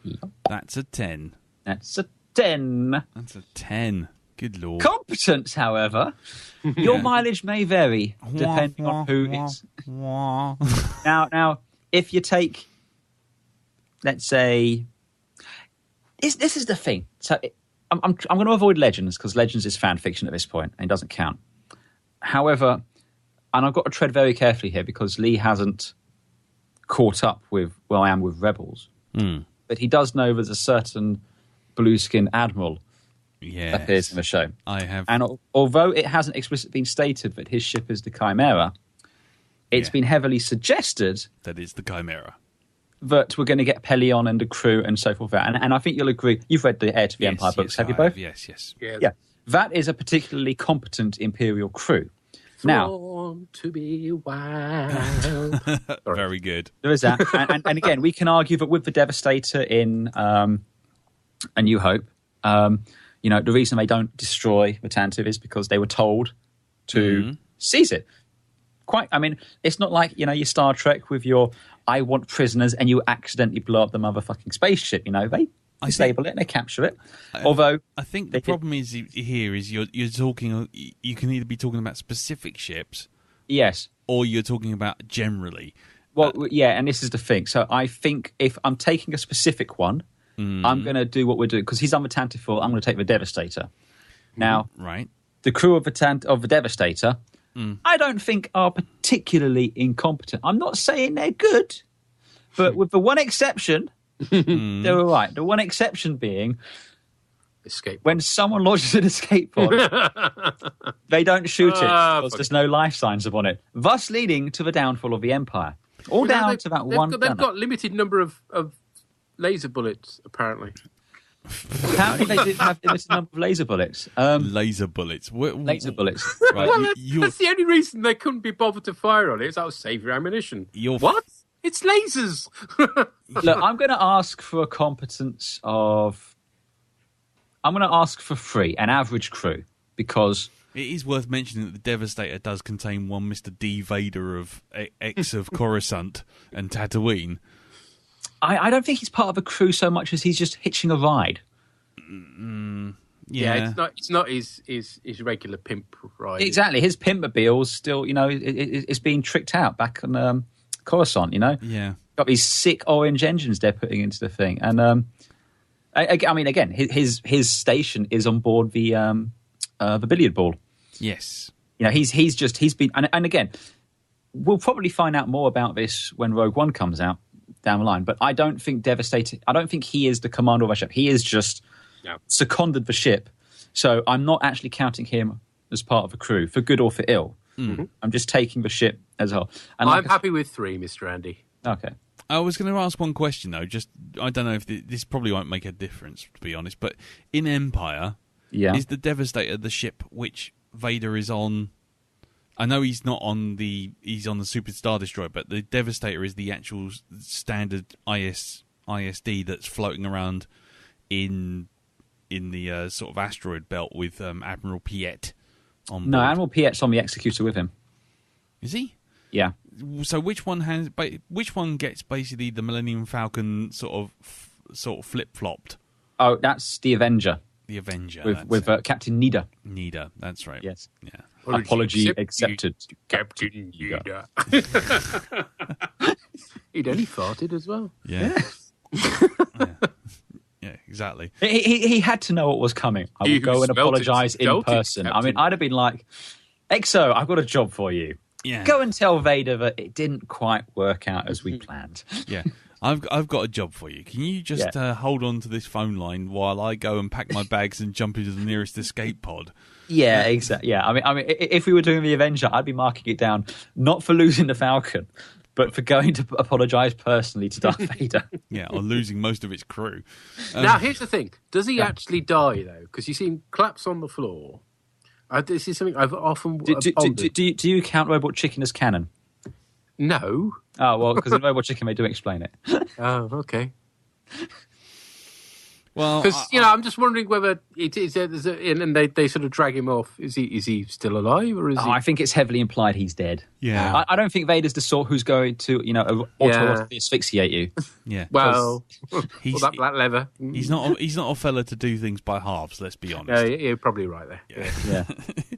Yep. That's a 10. That's a 10. That's a 10. Good lord. Competence, however, your mileage may vary depending on who is. Now, if you take, let's say, this is the thing. So I'm going to avoid Legends because Legends is fan fiction at this point and it doesn't count. However, and I've got to tread very carefully here because Lee hasn't caught up with where I am with Rebels. But he does know there's a certain blue-skinned admiral that appears in the show. I have. And although it hasn't explicitly been stated that his ship is the Chimera, it's been heavily suggested that it's the Chimera. That we're going to get Pelion and the crew and so forth. And I think you'll agree. You've read the Heir to the Empire books, have you both? Yes. Yeah. That is a particularly competent Imperial crew. Now, to be wild. Very good. There is that. and again, we can argue that with the Devastator in A New Hope, the reason they don't destroy Vatantive is because they were told to seize it. It's not like, your Star Trek with your I want prisoners and you accidentally blow up the motherfucking spaceship. They disable it and they capture it. Although I think the problem is here is you're talking. You can either be talking about specific ships, yes, or you're talking about generally. Well, and this is the thing. So I think if I'm taking a specific one, I'm going to do what we're doing because he's on the Tantive. I'm going to take the Devastator. Now, right, the crew of the Devastator, I don't think are particularly incompetent. I'm not saying they're good, but with the one exception. They're all right. The one exception being escape. When someone launches an escape pod, they don't shoot it because there's no life signs upon it, thus leading to the downfall of the Empire. Down to that one. They've got limited number of laser bullets, apparently. Apparently, they did have limited number of laser bullets. Laser bullets. Laser bullets. Right. Well, that's the only reason they couldn't be bothered to fire on it. Is that would save your ammunition. What? It's lasers. Look, I'm going to ask for a competence of. I'm going to ask for 3, an average crew, because it is worth mentioning that the Devastator does contain one Mr. D. Vader of X of Coruscant and Tattooine. I don't think he's part of a crew so much as he's just hitching a ride. Yeah, it's not his regular pimp ride. Exactly, his pimpmobile's still, it's being tricked out back on Coruscant. Yeah, got these sick orange engines they're putting into the thing, and again, his station is on board the billiard ball. Yes, he's been, and again, we'll probably find out more about this when Rogue One comes out down the line. But I don't think Devastator. I don't think he is the commander of a ship. He is just seconded the ship. So I'm not actually counting him as part of a crew, for good or for ill. I'm just taking the ship as a whole. And I'm happy with 3, Mr. Andy. Okay. I was going to ask one question, though. Just, I don't know if this probably won't make a difference, to be honest, but in Empire, is the Devastator the ship which Vader is on? I know he's not on he's on the Super Star Destroyer, but the Devastator is the actual standard ISD that's floating around in the sort of asteroid belt with Admiral Piet on board. No, Admiral Piet's on the Executor with him. Is he? Yeah. So which one gets basically the Millennium Falcon sort of flip-flopped? Oh, that's the Avenger. The Avenger. With Captain Nida. Nida, that's right. Yes. Yeah. Apology accepted. Captain Nida. He'd only farted as well. Yeah. Yeah, exactly. He had to know what was coming. I will go and apologise in person. I mean, I'd have been like, Exo, I've got a job for you. Yeah. Go and tell Vader that it didn't quite work out as we planned. Yeah. I've got a job for you. Can you just hold on to this phone line while I go and pack my bags and jump into the nearest escape pod? Yeah, exactly. Yeah, I mean, if we were doing the Avenger, I'd be marking it down not for losing the Falcon, but for going to apologise personally to Darth Vader. Yeah, or losing most of its crew. Now, here's the thing: does he actually die though? Because you see him collapse on the floor. This is something I've often pondered. Do you count Robot Chicken as canon? No. Oh, well, because in Robot Chicken they do explain it. Oh, okay. Well, because I'm just wondering whether it is, and they sort of drag him off. Is he still alive, or is he? I think it's heavily implied he's dead. Yeah, I don't think Vader's the sort who's going to automatically asphyxiate you. Yeah, well, that lever. He's not a fella to do things by halves. Let's be honest. Yeah, you're probably right there. Yeah.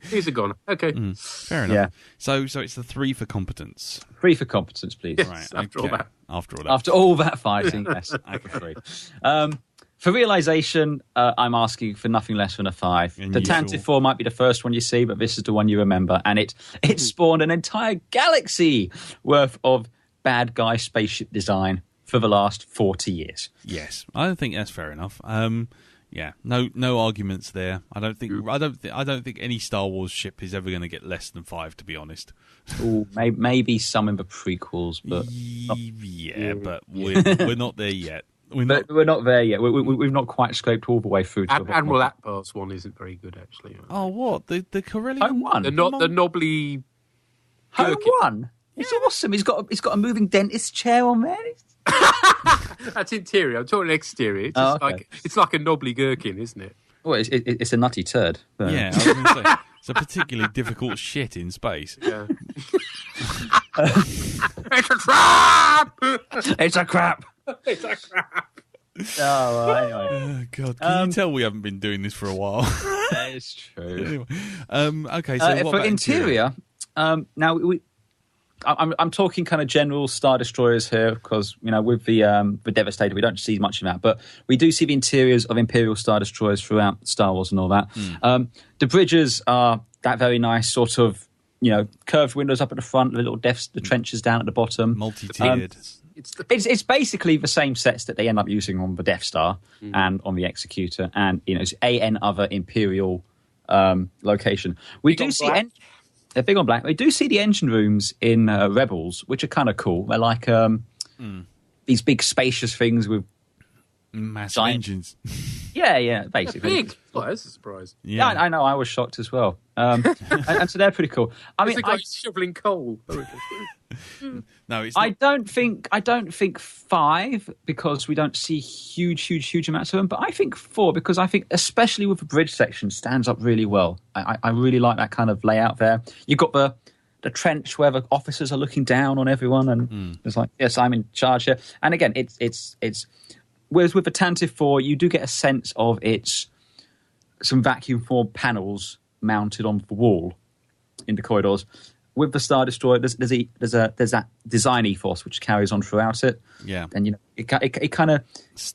He's a goner. Okay, fair enough. Yeah. So it's the 3 for competence. 3 for competence, please. Yes, right. After all that fighting, yes, I for 3. For realisation, I'm asking for nothing less than a 5. The Tantive 4 might be the first one you see, but this is the one you remember. And it spawned an entire galaxy worth of bad guy spaceship design for the last 40 years. Yes, I think that's fair enough. Yeah, no arguments there. I don't think any Star Wars ship is ever going to get less than 5, to be honest. Ooh, maybe some in the prequels, but but we're not there yet. We're not there yet. We've not quite scraped all the way through. Admiral Akbar's one isn't very good, actually. Oh, what the Corellian Home one? The knobbly Home one. It's awesome. He's got a moving dentist chair on there. That's interior. I'm talking exterior. It's like a knobbly gherkin, isn't it? Well, it's a nutty turd. But... Yeah, I was going to say it's a particularly difficult shit in space. Yeah. It's a trap. It's a crap. It's a crap. Oh, anyway. Oh, God, can you tell we haven't been doing this for a while? That is true. Anyway, okay, so what for about interior? Now I'm talking kind of general Star Destroyers here because with the Devastator we don't see much of that, but we do see the interiors of Imperial Star Destroyers throughout Star Wars and all that. The bridges are that very nice sort of curved windows up at the front, the trenches down at the bottom, multi-tiered. It's basically the same sets that they end up using on the Death Star and on the Executor, and it's an other Imperial location. We do see they're big on black. We do see the engine rooms in Rebels, which are kind of cool. They're like these big spacious things with massive engines. Yeah, basically. Big. Well, that's a surprise. Yeah, I know. I was shocked as well. And so they're pretty cool. I mean, shoveling coal. No, it's not. I don't think 5 because we don't see huge amounts of them. But I think 4 because I think, especially with the bridge section, stands up really well. I really like that kind of layout there. You've got the trench where the officers are looking down on everyone, and it's like, yes, I'm in charge here. And again, it's whereas with the Tantive 4, you do get a sense of it's some vacuum formed panels mounted on the wall in the corridors. With the Star Destroyer, there's that design ethos which carries on throughout it. Yeah, and it kind of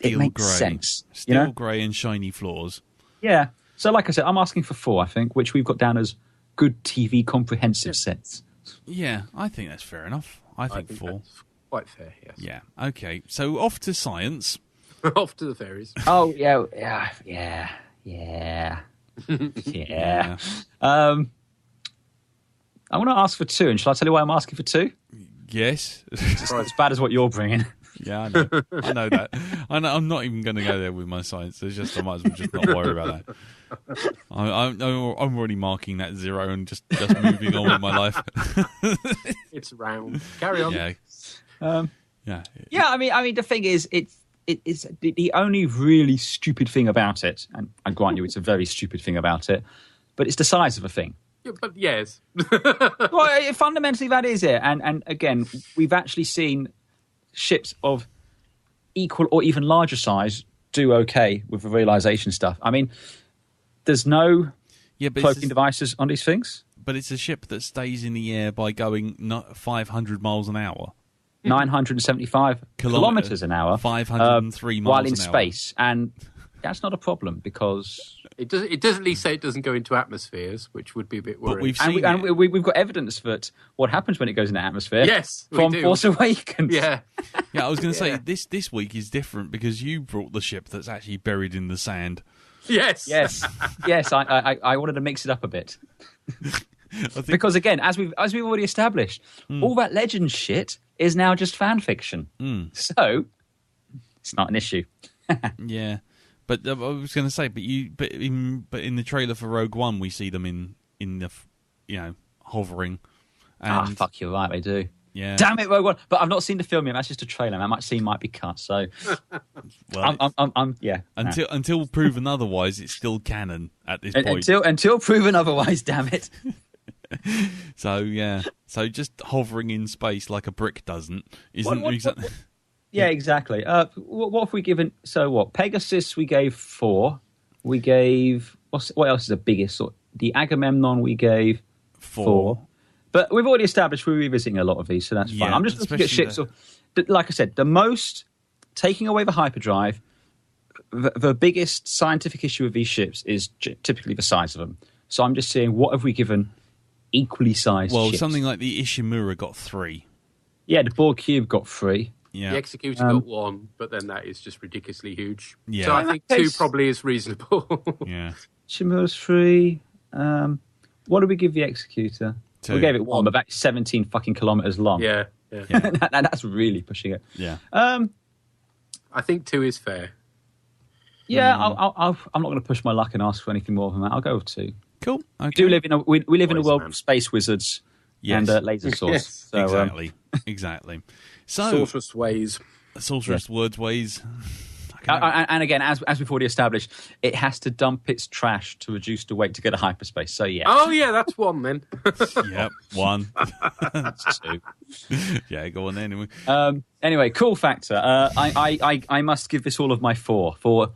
makes sense. Steel grey and shiny floors. Yeah. So, like I said, I'm asking for 4. I think, which we've got down as good TV comprehensive sets. Yeah, I think that's fair enough. I think 4. That's quite fair. Yes. Yeah. Okay. So off to science. Off to the fairies. Oh yeah. I want to ask for 2, and shall I tell you why I'm asking for 2? Yes. It's not as bad as what you're bringing. Yeah, I know. I know that. I'm not even going to go there with my science. It's just I might as well just not worry about that. I'm already marking that 0 and just moving on with my life. It's round. Carry on. Yeah. Yeah. I mean, the thing is, it's the only really stupid thing about it, and I grant you, it's a very stupid thing about it, but it's the size of a thing. Yeah, but yes. Well, fundamentally, that is it. And again, we've actually seen ships of equal or even larger size do okay with the realization stuff. I mean, there's no cloaking devices on these things. But it's a ship that stays in the air by going not 500 miles an hour. 975 kilometers an hour. 503 miles while in an hour. space. And that's not a problem because... It doesn't at least say it doesn't go into atmospheres, which would be a bit worrying. But we've seen we've got evidence that what happens when it goes into atmosphere. Yes, we from do. Force Awakens. Yeah. Yeah, I was going to say, this week is different because you brought the ship that's actually buried in the sand. Yes. Yes. I wanted to mix it up a bit. Because again, as we've already established, all that legend shit is now just fan fiction. So it's not an issue. Yeah. But I was going to say, but in the trailer for Rogue One, we see them in the hovering. And, fuck, you're right, they do. Yeah. Damn it, Rogue One! But I've not seen the film yet. That's just a trailer. That scene might be cut. So, well, yeah. Until proven otherwise, it's still canon at this point. Until proven otherwise, damn it. So yeah, so just hovering in space like a brick isn't exactly. Yeah, exactly. What have we given? So what? Pegasus we gave 4. We gave what else is the biggest? The Agamemnon we gave 4. But we've already established we're revisiting a lot of these, so that's fine. I'm just looking at ships. Like I said, the most taking away the hyperdrive. The biggest scientific issue of these ships is typically the size of them. So I'm just saying, what have we given equally sized ships? Something like the Ishimura got 3. Yeah, the Borg Cube got 3. Yeah. The Executor got 1, but then that is just ridiculously huge. Yeah. So I think 2 probably is reasonable. Yeah. Shimura's 3. What did we give the Executor? 2. We gave it 1, but that's 17 fucking kilometers long. Yeah. That's really pushing it. Yeah. I think 2 is fair. Yeah, I'm not going to push my luck and ask for anything more than that. I'll go with 2. Cool. Okay. We live in a world man. of space wizards and laser swords. Yes. So, Exactly. So Sorceress ways. sorceress words ways. and again, as we've already established, it has to dump its trash to reduce the weight to get to hyperspace. So yeah. Oh yeah, that's 1 then. Yep, 1. That's 2. Yeah, go on then. Anyway, cool factor. I must give this all of my 4. For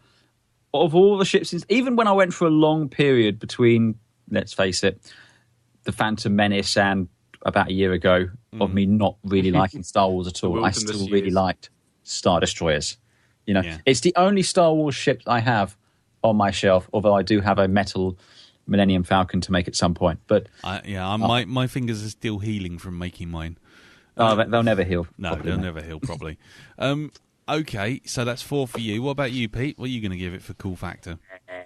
of all the ships, even when I went for a long period between, let's face it, the Phantom Menace and about a year ago of me not really liking Star Wars at all, I still really liked Star Destroyers. It's the only Star Wars ship I have on my shelf, although I do have a metal Millennium Falcon to make at some point. But my fingers are still healing from making mine. They'll never heal. No, properly, they'll never heal properly. Okay, so that's 4 for you. What about you, Pete? What are you going to give it for cool factor?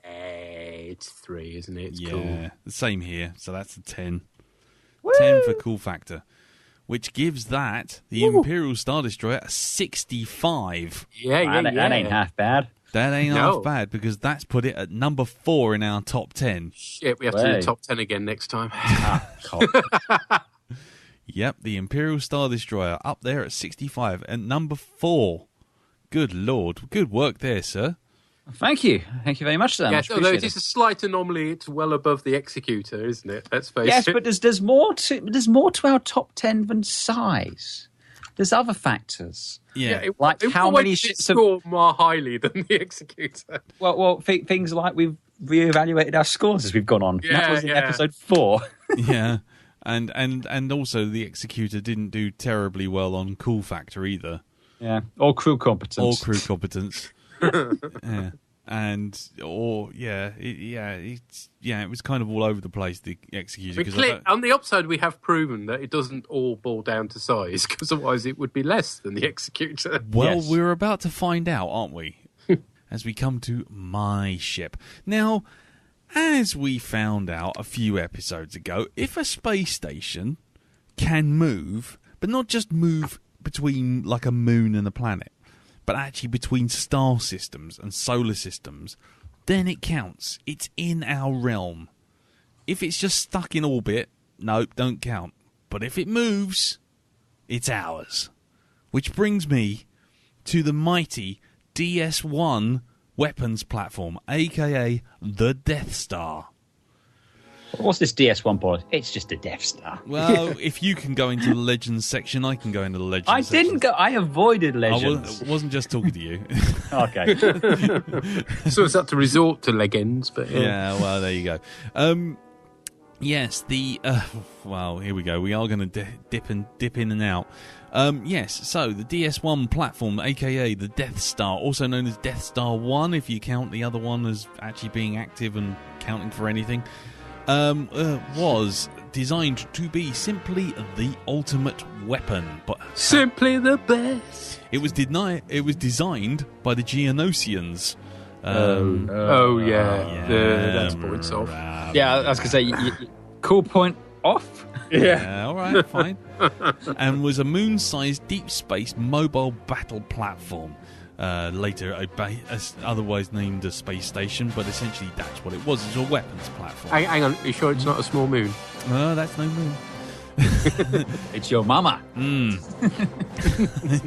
It's 3, isn't it? It's yeah, cool. the same here. So that's a 10. Woo! 10 for cool factor, which gives the Imperial Star Destroyer a 65. Yeah. That ain't half bad. That ain't half bad because that's put it at number 4 in our top 10. Shit, we have to do the top 10 again next time. Yep, the Imperial Star Destroyer up there at 65 and number 4. Good Lord. Good work there, sir. Thank you. Thank you very much, Sam. Yes, although it is a slight anomaly, it's well above the Executor, isn't it? Let's face it. Yes, but there's more to our top 10 than size. There's other factors. Yeah. Like how many ships score more highly than the Executor? Well, things like we've reevaluated our scores as we've gone on. Yeah, that was in episode 4. Yeah. And also the Executor didn't do terribly well on cool factor either. Yeah. Or crew competence. Yeah. It was kind of all over the place, the Executor. On the upside, we have proven that it doesn't all boil down to size, because otherwise it would be less than the Executor. Well, Yes. we're about to find out, aren't we? As we come to my ship. Now, as we found out a few episodes ago, if a space station can move, but not just move between like a moon and a planet, but actually between star systems and solar systems, then it counts. It's in our realm. If it's just stuck in orbit, nope, don't count. But if it moves, it's ours. Which brings me to the mighty DS-1 weapons platform, aka the Death Star. What's this DS1 board? It's just a Death Star. Well, if you can go into the Legends section, I can go into the Legends section. I didn't go. I avoided Legends. I wasn't just talking to you. Okay. So it's up to resort to Legends, but Yeah, well, there you go. Yes, well, here we go. We are going to dip in and out. Yes, so the DS1 platform, aka the Death Star, also known as Death Star 1, if you count the other one as actually being active and counting for anything, was designed to be simply the ultimate weapon. But simply the best. It was designed by the Geonosians. That's points off. Yeah, I was going to say, cool point off. Yeah, all right, fine. And was a moon-sized deep space mobile battle platform. Later, otherwise named a space station, but essentially that's what it was. It's a weapons platform. Hang on, are you sure it's not a small moon? No, that's no moon. It's your mama.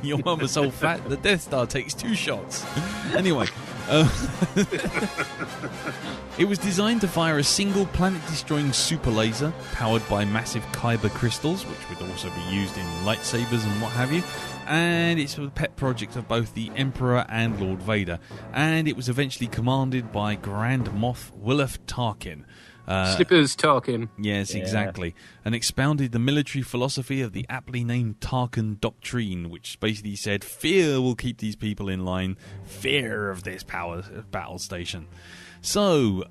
Your mama's so fat, the Death Star takes 2 shots. Anyway. It was designed to fire a single planet-destroying super laser powered by massive kyber crystals, which would also be used in lightsabers and what have you. And it's a pet project of both the Emperor and Lord Vader. And it was eventually commanded by Grand Moff Wilf Tarkin. Slippers Tarkin. Yes, exactly. And expounded the military philosophy of the aptly named Tarkin Doctrine, which basically said, fear will keep these people in line. Fear of this battle station. So,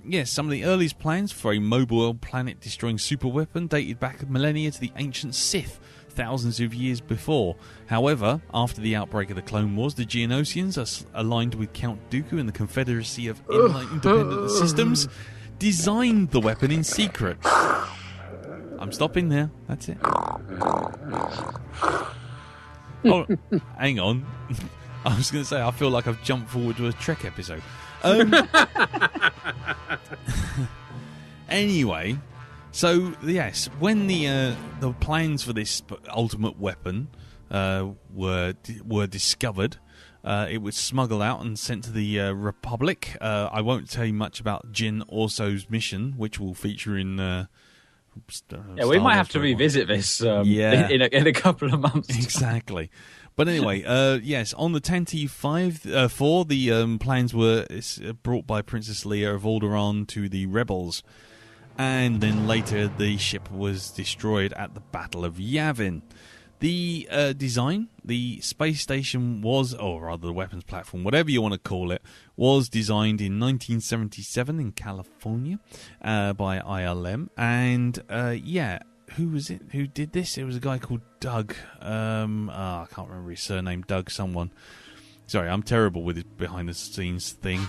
yes, some of the earliest plans for a mobile planet-destroying superweapon dated back millennia to the ancient Sith, thousands of years before. However, after the outbreak of the Clone Wars, the Geonosians, aligned with Count Dooku and the Confederacy of Independent Systems, designed the weapon in secret. I'm stopping there. That's it. Oh, hang on. I was going to say, I feel like I've jumped forward to a Trek episode. Anyway, so yes, when the plans for this ultimate weapon were discovered, it was smuggled out and sent to the Republic. I won't tell you much about Jyn Orso's mission, which will feature in. We might have to revisit this. In a couple of months. Exactly. But anyway, yes, on the Tantive 4, the plans were brought by Princess Leia of Alderaan to the rebels. And then later the ship was destroyed at the Battle of Yavin. The design, the space station was, or rather the weapons platform, whatever you want to call it, was designed in 1977 in California by ILM. And who was it? Who did this? It was a guy called Doug. I can't remember his surname. Doug someone. Sorry, I'm terrible with his behind-the-scenes thing.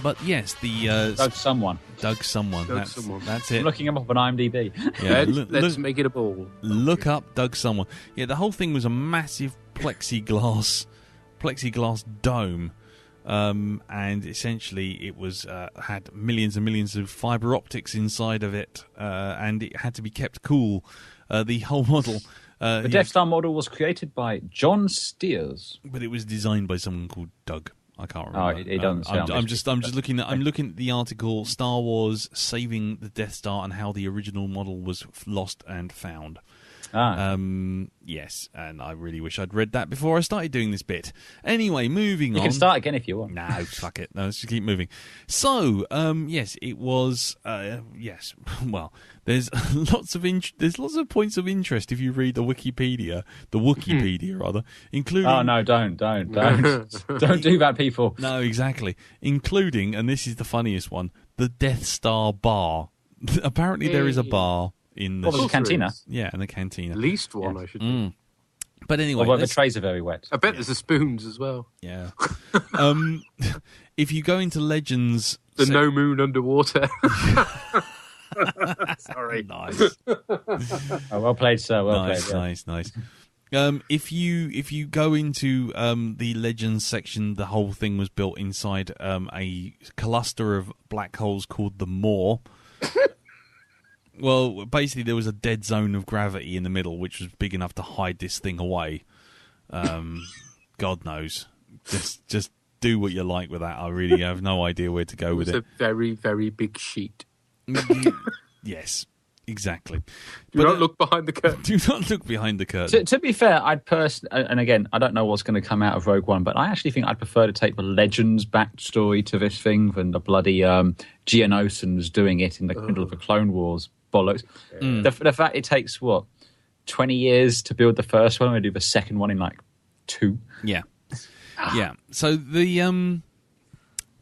But yes, the Doug someone. That's it. I'm looking him up on IMDb. Yeah, let's make it a ball. Look up Doug someone. Yeah, the whole thing was a massive plexiglass dome. And essentially it was had millions and millions of fiber optics inside of it, and it had to be kept cool. The whole model. The Death Star model was created by John Steers, but it was designed by someone called Doug. I can't remember. Oh, it doesn't sound. I'm just looking at the article Star Wars Saving the Death Star and how the original model was lost and found. Yes, and I really wish I'd read that before I started doing this bit. Anyway, moving on. You can start again if you want. No, fuck it. No, let's just keep moving. So, yes, it was. Yes, well, there's lots of points of interest if you read the Wikipedia rather, including. Oh no! Don't don't do that, people. No, exactly. Including, and this is the funniest one, the Death Star bar. Apparently, there is a bar. In the cantina? Yeah, in the cantina. At least one, I should think. But anyway... Well, the trays are very wet. I bet there's the spoons as well. Yeah. If you go into Legends The no moon underwater. Sorry. Nice. Oh, well played, sir. Well Nice, played. Yeah. nice. If you go into the Legends section, the whole thing was built inside a cluster of black holes called the Maw. Well, basically, there was a dead zone of gravity in the middle, which was big enough to hide this thing away. God knows. Just do what you like with that. I really have no idea where to go with it. It's a very, very big sheet. Yes, exactly. Do not look behind the curtain. Do not look behind the curtain. To be fair, I'd and again, I don't know what's going to come out of Rogue One, but I actually think I'd prefer to take the Legends backstory to this thing than the bloody Geonosans doing it in the middle of the Clone Wars bollocks. The fact it takes, 20 years to build the first one, we do the second one in like 2. Yeah. Yeah. So the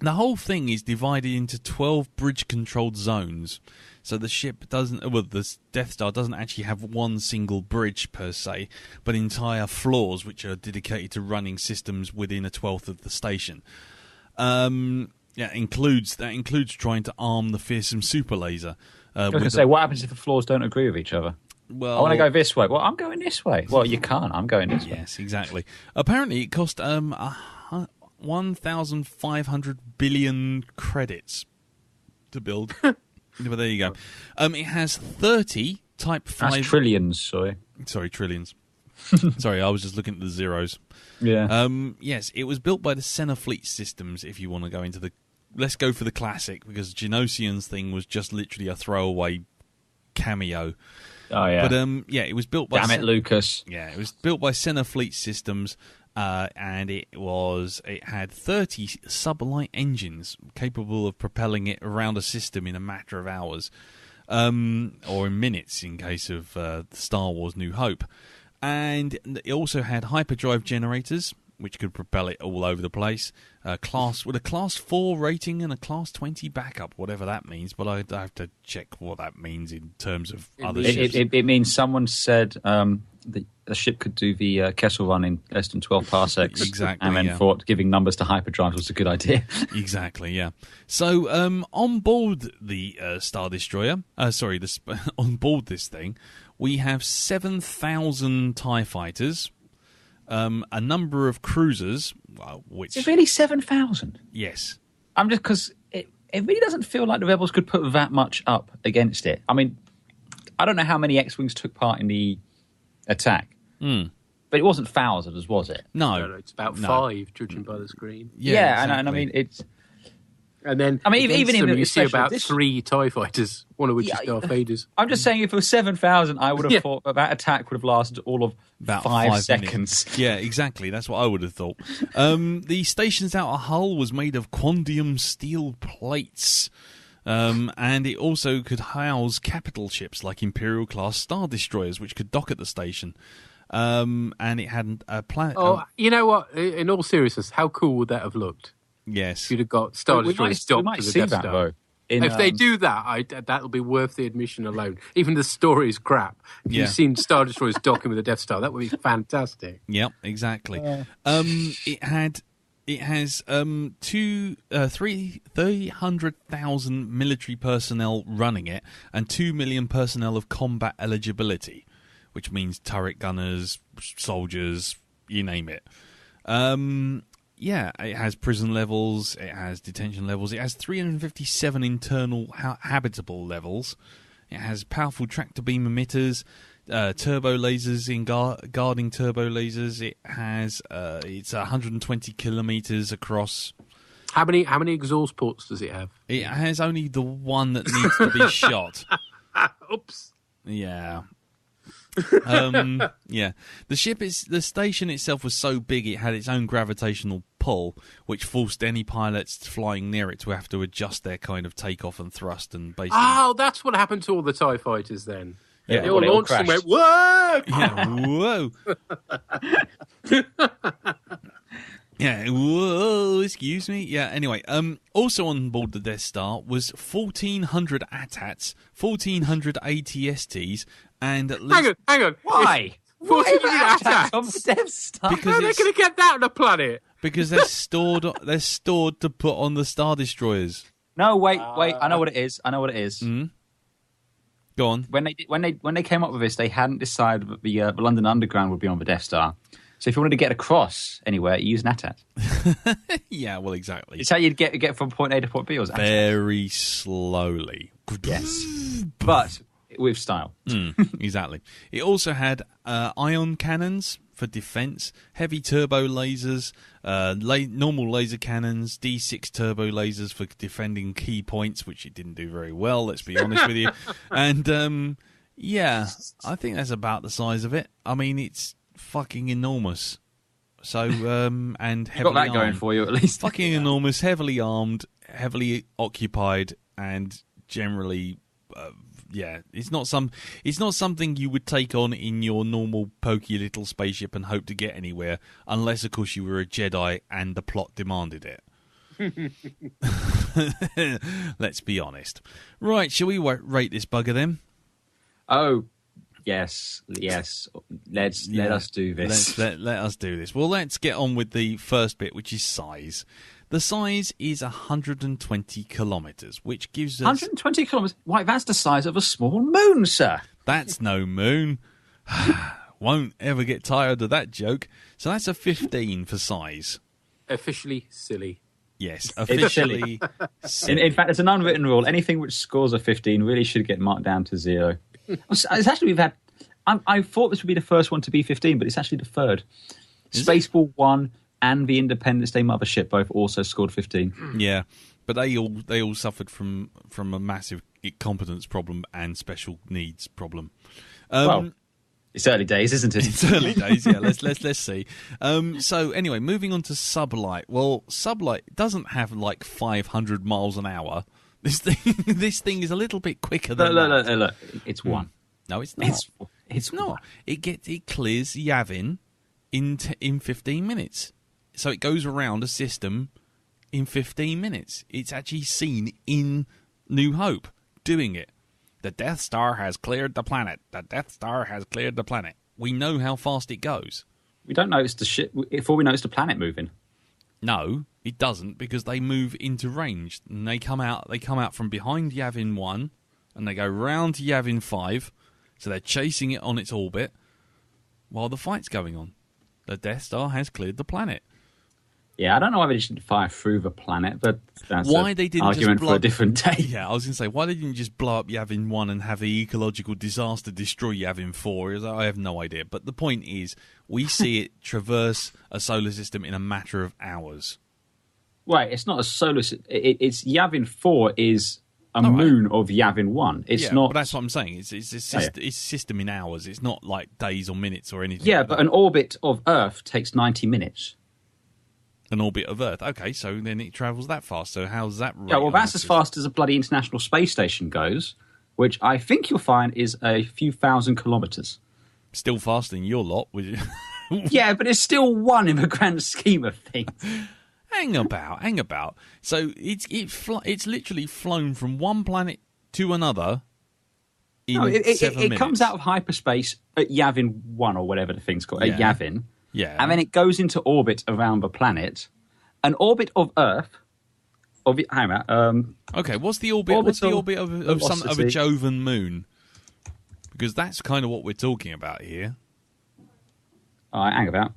whole thing is divided into 12 bridge-controlled zones. So the ship the Death Star doesn't actually have one single bridge per se, but entire floors which are dedicated to running systems within a 12th of the station. That includes trying to arm the fearsome super laser. I was going to say, what happens if the floors don't agree with each other? Well, I want to go this way. Well, I'm going this way. Well, you can't. I'm going this way. Yes, exactly. Apparently, it cost 1,500 billion credits to build. But there you go. It has 30 Type 5... That's trillions, sorry. Sorry, trillions. Sorry, I was just looking at the zeros. Yeah. Yes, it was built by the Senna Fleet Systems, if you want to go into the... Let's go for the classic, because Genosian's thing was just literally a throwaway cameo. Oh, yeah. But, it was built by... Damn it, Lucas. Yeah, it was built by Senna Fleet Systems, and it had 30 sublight engines capable of propelling it around a system in a matter of hours, or in minutes in case of Star Wars New Hope. And it also had hyperdrive generators, which could propel it all over the place. With a Class 4 rating and a Class 20 backup, whatever that means. But I have to check what that means in terms of other ships. It means someone said the ship could do the Kessel Run in less than 12 parsecs. Exactly, and then thought giving numbers to hyperdrive was a good idea. Exactly, yeah. So on board the Star Destroyer, on board this thing, we have 7,000 TIE fighters, a number of cruisers, which... It's really 7,000? Yes. I'm just... Because it really doesn't feel like the Rebels could put that much up against it. I mean, I don't know how many X-Wings took part in the attack, but it wasn't thousands, was it? No. It's about 5, judging by the screen. Yeah, exactly. and I mean, it's... And then, I mean, even in you see about this... 3 TIE fighters, one of which is Darth Vader's. I'm just saying, if it was 7,000, I would have thought that attack would have lasted all of about 5 seconds. seconds. Yeah, exactly. That's what I would have thought. The station's outer hull was made of quandium steel plates. And it also could house capital ships like Imperial class Star Destroyers, which could dock at the station. And it had a plan. You know what? In all seriousness, how cool would that have looked? Yes. You'd have got Star Destroyers docked might to the see Death that, Star. though. If they do that, that'll be worth the admission alone. Even the story is crap. If you've seen Star Destroyers docking with the Death Star, that would be fantastic. Yep, exactly. It has 300,000 military personnel running it and 2 million personnel of combat eligibility, which means turret gunners, soldiers, you name it. Yeah, it has prison levels, it has detention levels, it has 357 internal habitable levels, it has powerful tractor beam emitters, turbo lasers in guarding turbo lasers. It has it's 120 kilometers across. How many exhaust ports does it have? It has only the one that needs to be shot. Oops. Yeah. Yeah. The station itself was so big it had its own gravitational pull, which forced any pilots flying near it to have to adjust their kind of takeoff and thrust and basically. Oh, that's what happened to all the TIE fighters then. Yeah, they all launched and went, whoa! Yeah, whoa. Yeah, whoa, excuse me. Yeah, anyway, also on board the Death Star was 1,400 AT-ATs, 1,400 AT-STs, and at least... Hang on. Why? 1,400 AT-ATs on the Death Star? Because how are they going to get that on a planet? Because they're stored to put on the Star Destroyers. No, wait. I know what it is. Mm. Go on. When they came up with this, they hadn't decided that the London Underground would be on the Death Star. So if you wanted to get across anywhere, you use an AT-AT. Yeah, well, exactly. It's how you'd get from point A to point B. Was AT-AT. Very slowly. Yes, but with style. Exactly. It also had ion cannons for defense, heavy turbo lasers, normal laser cannons, D6 turbo lasers for defending key points, which it didn't do very well, let's be honest with you. And yeah, I think that's about the size of it. I mean, it's fucking enormous. So and heavily got that going armed. For you at least. Fucking enormous, heavily armed, heavily occupied, and generally yeah, it's not something you would take on in your normal pokey little spaceship and hope to get anywhere, unless of course you were a Jedi and the plot demanded it. Let's be honest. Right, shall we rate this bugger then? Oh, yes. Let us do this. Let us do this. Well, let's get on with the first bit, which is size. The size is 120 kilometres, which gives us... 120 kilometres? Why, that's the size of a small moon, sir. That's no moon. Won't ever get tired of that joke. So that's a 15 for size. Officially silly. Yes, officially silly. In fact, it's an unwritten rule. Anything which scores a 15 really should get marked down to 0. It's actually, we've had... I thought this would be the first one to be 15, but it's actually the third. Spaceball 1... and the Independence Day mothership both also scored 15. Yeah, but they all suffered from a massive competence problem and special needs problem. Well, it's early days, isn't it? It's early days. Yeah, let's see. So anyway, moving on to Sublight. Well, Sublight doesn't have like 500 miles an hour. This thing is a little bit quicker than that. Look, it's one. No, it's not. It's not. one. It clears Yavin in 15 minutes. So it goes around a system in 15 minutes. It's actually seen in New Hope doing it. The Death Star has cleared the planet. The Death Star has cleared the planet. We know how fast it goes. We don't notice the shit before we notice the planet moving. No, it doesn't, because they move into range and they come out from behind Yavin 1 and they go round to Yavin 5. So they're chasing it on its orbit while the fight's going on. The Death Star has cleared the planet. Yeah, I don't know why they didn't fire through the planet, but that's why they didn't argument just for a different day. Yeah, I was going to say, why they didn't just blow up Yavin 1 and have the ecological disaster destroy Yavin 4? I have no idea. But the point is, we see it traverse a solar system in a matter of hours. Right, it's not a solar system. It's Yavin 4 is a moon of Yavin 1. It's not... But that's what I'm saying. It's a system in hours. It's not like days or minutes or anything. Yeah, like but that. an orbit of Earth takes 90 minutes. An orbit of Earth. Okay, so then it travels that fast. So how's that? Yeah, well, that's as fast as a bloody International Space Station goes, which I think you'll find is a few thousand kilometres. Still faster than your lot, would you? Yeah, but it's still one in the grand scheme of things. Hang about. So it's literally flown from one planet to another in 7 minutes. It comes out of hyperspace at Yavin 1 or whatever the thing's called, at Yavin. Yeah. And then it goes into orbit around the planet. An orbit of Earth. Hang on. Okay, what's the orbit? What's the orbit of a Jovan moon? Because that's kind of what we're talking about here. All right, hang about.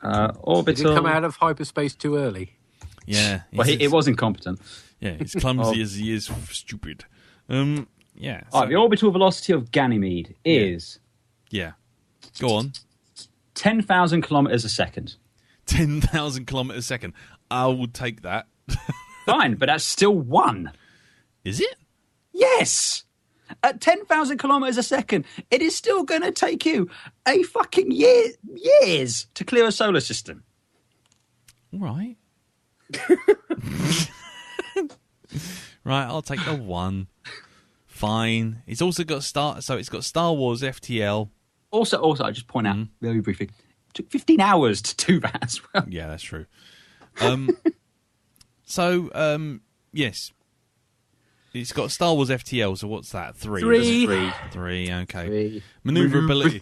Orbital. Did it come out of hyperspace too early? Yeah. Well, it was incompetent. Yeah, it's clumsy as he is stupid. Yeah. All right, the orbital velocity of Ganymede is... Yeah. Go on. 10,000 kilometres a second. 10,000 kilometres a second. I would take that. Fine, but that's still one. Is it? Yes! At 10,000 kilometres a second, it is still going to take you a fucking years to clear a solar system. All right. Right, I'll take the one. Fine. It's also got it's got Star Wars FTL. Also, I just point out very briefly, it took 15 hours to do that as well. Yeah, that's true. Yes. It's got Star Wars FTL, so what's that? Three. Three. Okay. Three. Maneuverability.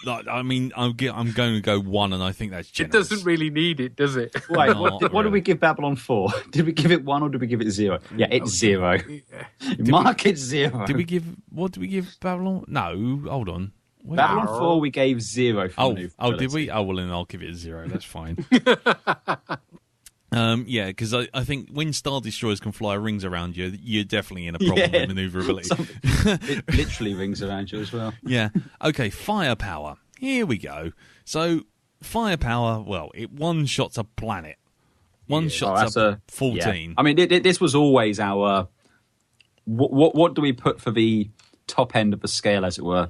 I mean, I'm going to go 1, and I think that's generous. It doesn't really need it, does it? Wait, Not what did we give Babylon 4? Did we give it 1 or did we give it 0? Yeah, it's 0. Mark it 0. What did we give Babylon? No, hold on. Wait. Babylon 4 we gave 0 for Oh, did we? Oh, well, then I'll give it a 0. That's fine. Yeah, because I think when Star Destroyers can fly rings around you, you're definitely in a problem with maneuverability. It literally rings around you as well. Yeah. Okay, firepower. Here we go. So, firepower, well, it one-shots a planet. One-shots a 14. Yeah. I mean, this was always our... What do we put for the top end of the scale, as it were?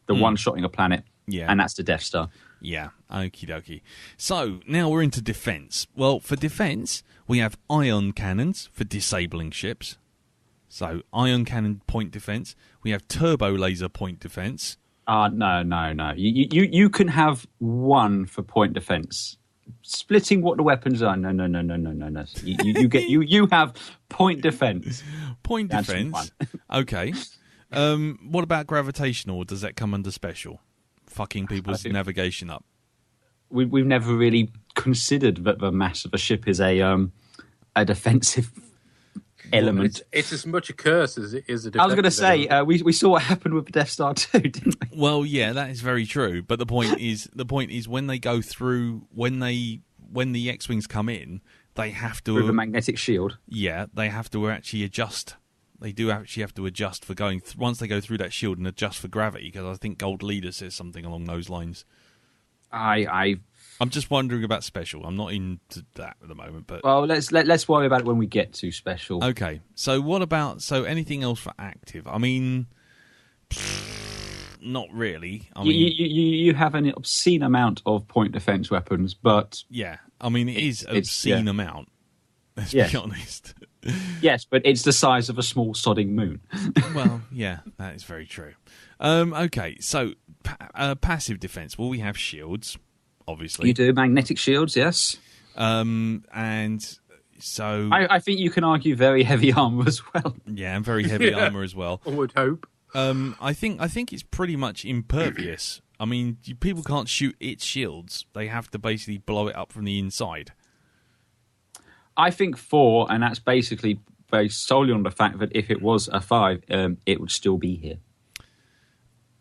The one-shotting a planet. Yeah. And that's the Death Star. Yeah, okie dokie. So, now we're into defense. Well, for defense, we have ion cannons for disabling ships. So, ion cannon point defense. We have turbo laser point defense. No. You can have 1 for point defense. Splitting what the weapons are. No. You have point defense. Point defense. Okay. What about gravitational? Does that come under special? Fucking people's navigation up. We've never really considered that the mass of a ship is a defensive element. It's as much a curse as it is a defensive I was going to say, we saw what happened with the Death Star too, didn't we? Well, yeah, that is very true. But the point is when they go through, when the X-Wings come in, they have to... With a magnetic shield. Yeah, they have to actually adjust. They do actually have to adjust for going... once they go through that shield and adjust for gravity, because I think Gold Leader says something along those lines. I'm just wondering about special. I'm not into that at the moment, but... Well, let's worry about it when we get to special. Okay, so what about... So anything else for active? I mean... Not really. I mean, you have an obscene amount of point defense weapons, but... Yeah, I mean, it is an obscene amount. Let's be honest. Yes, but it's the size of a small sodding moon. Well, yeah, that is very true. Okay, so passive defense. Well, we have shields, obviously. You do magnetic shields, yes. And so I think you can argue very heavy armor as well. Yeah, and very heavy armor as well. I would hope. I think it's pretty much impervious. I mean, people can't shoot its shields. They have to basically blow it up from the inside. I think 4, and that's basically based solely on the fact that if it was a 5, it would still be here.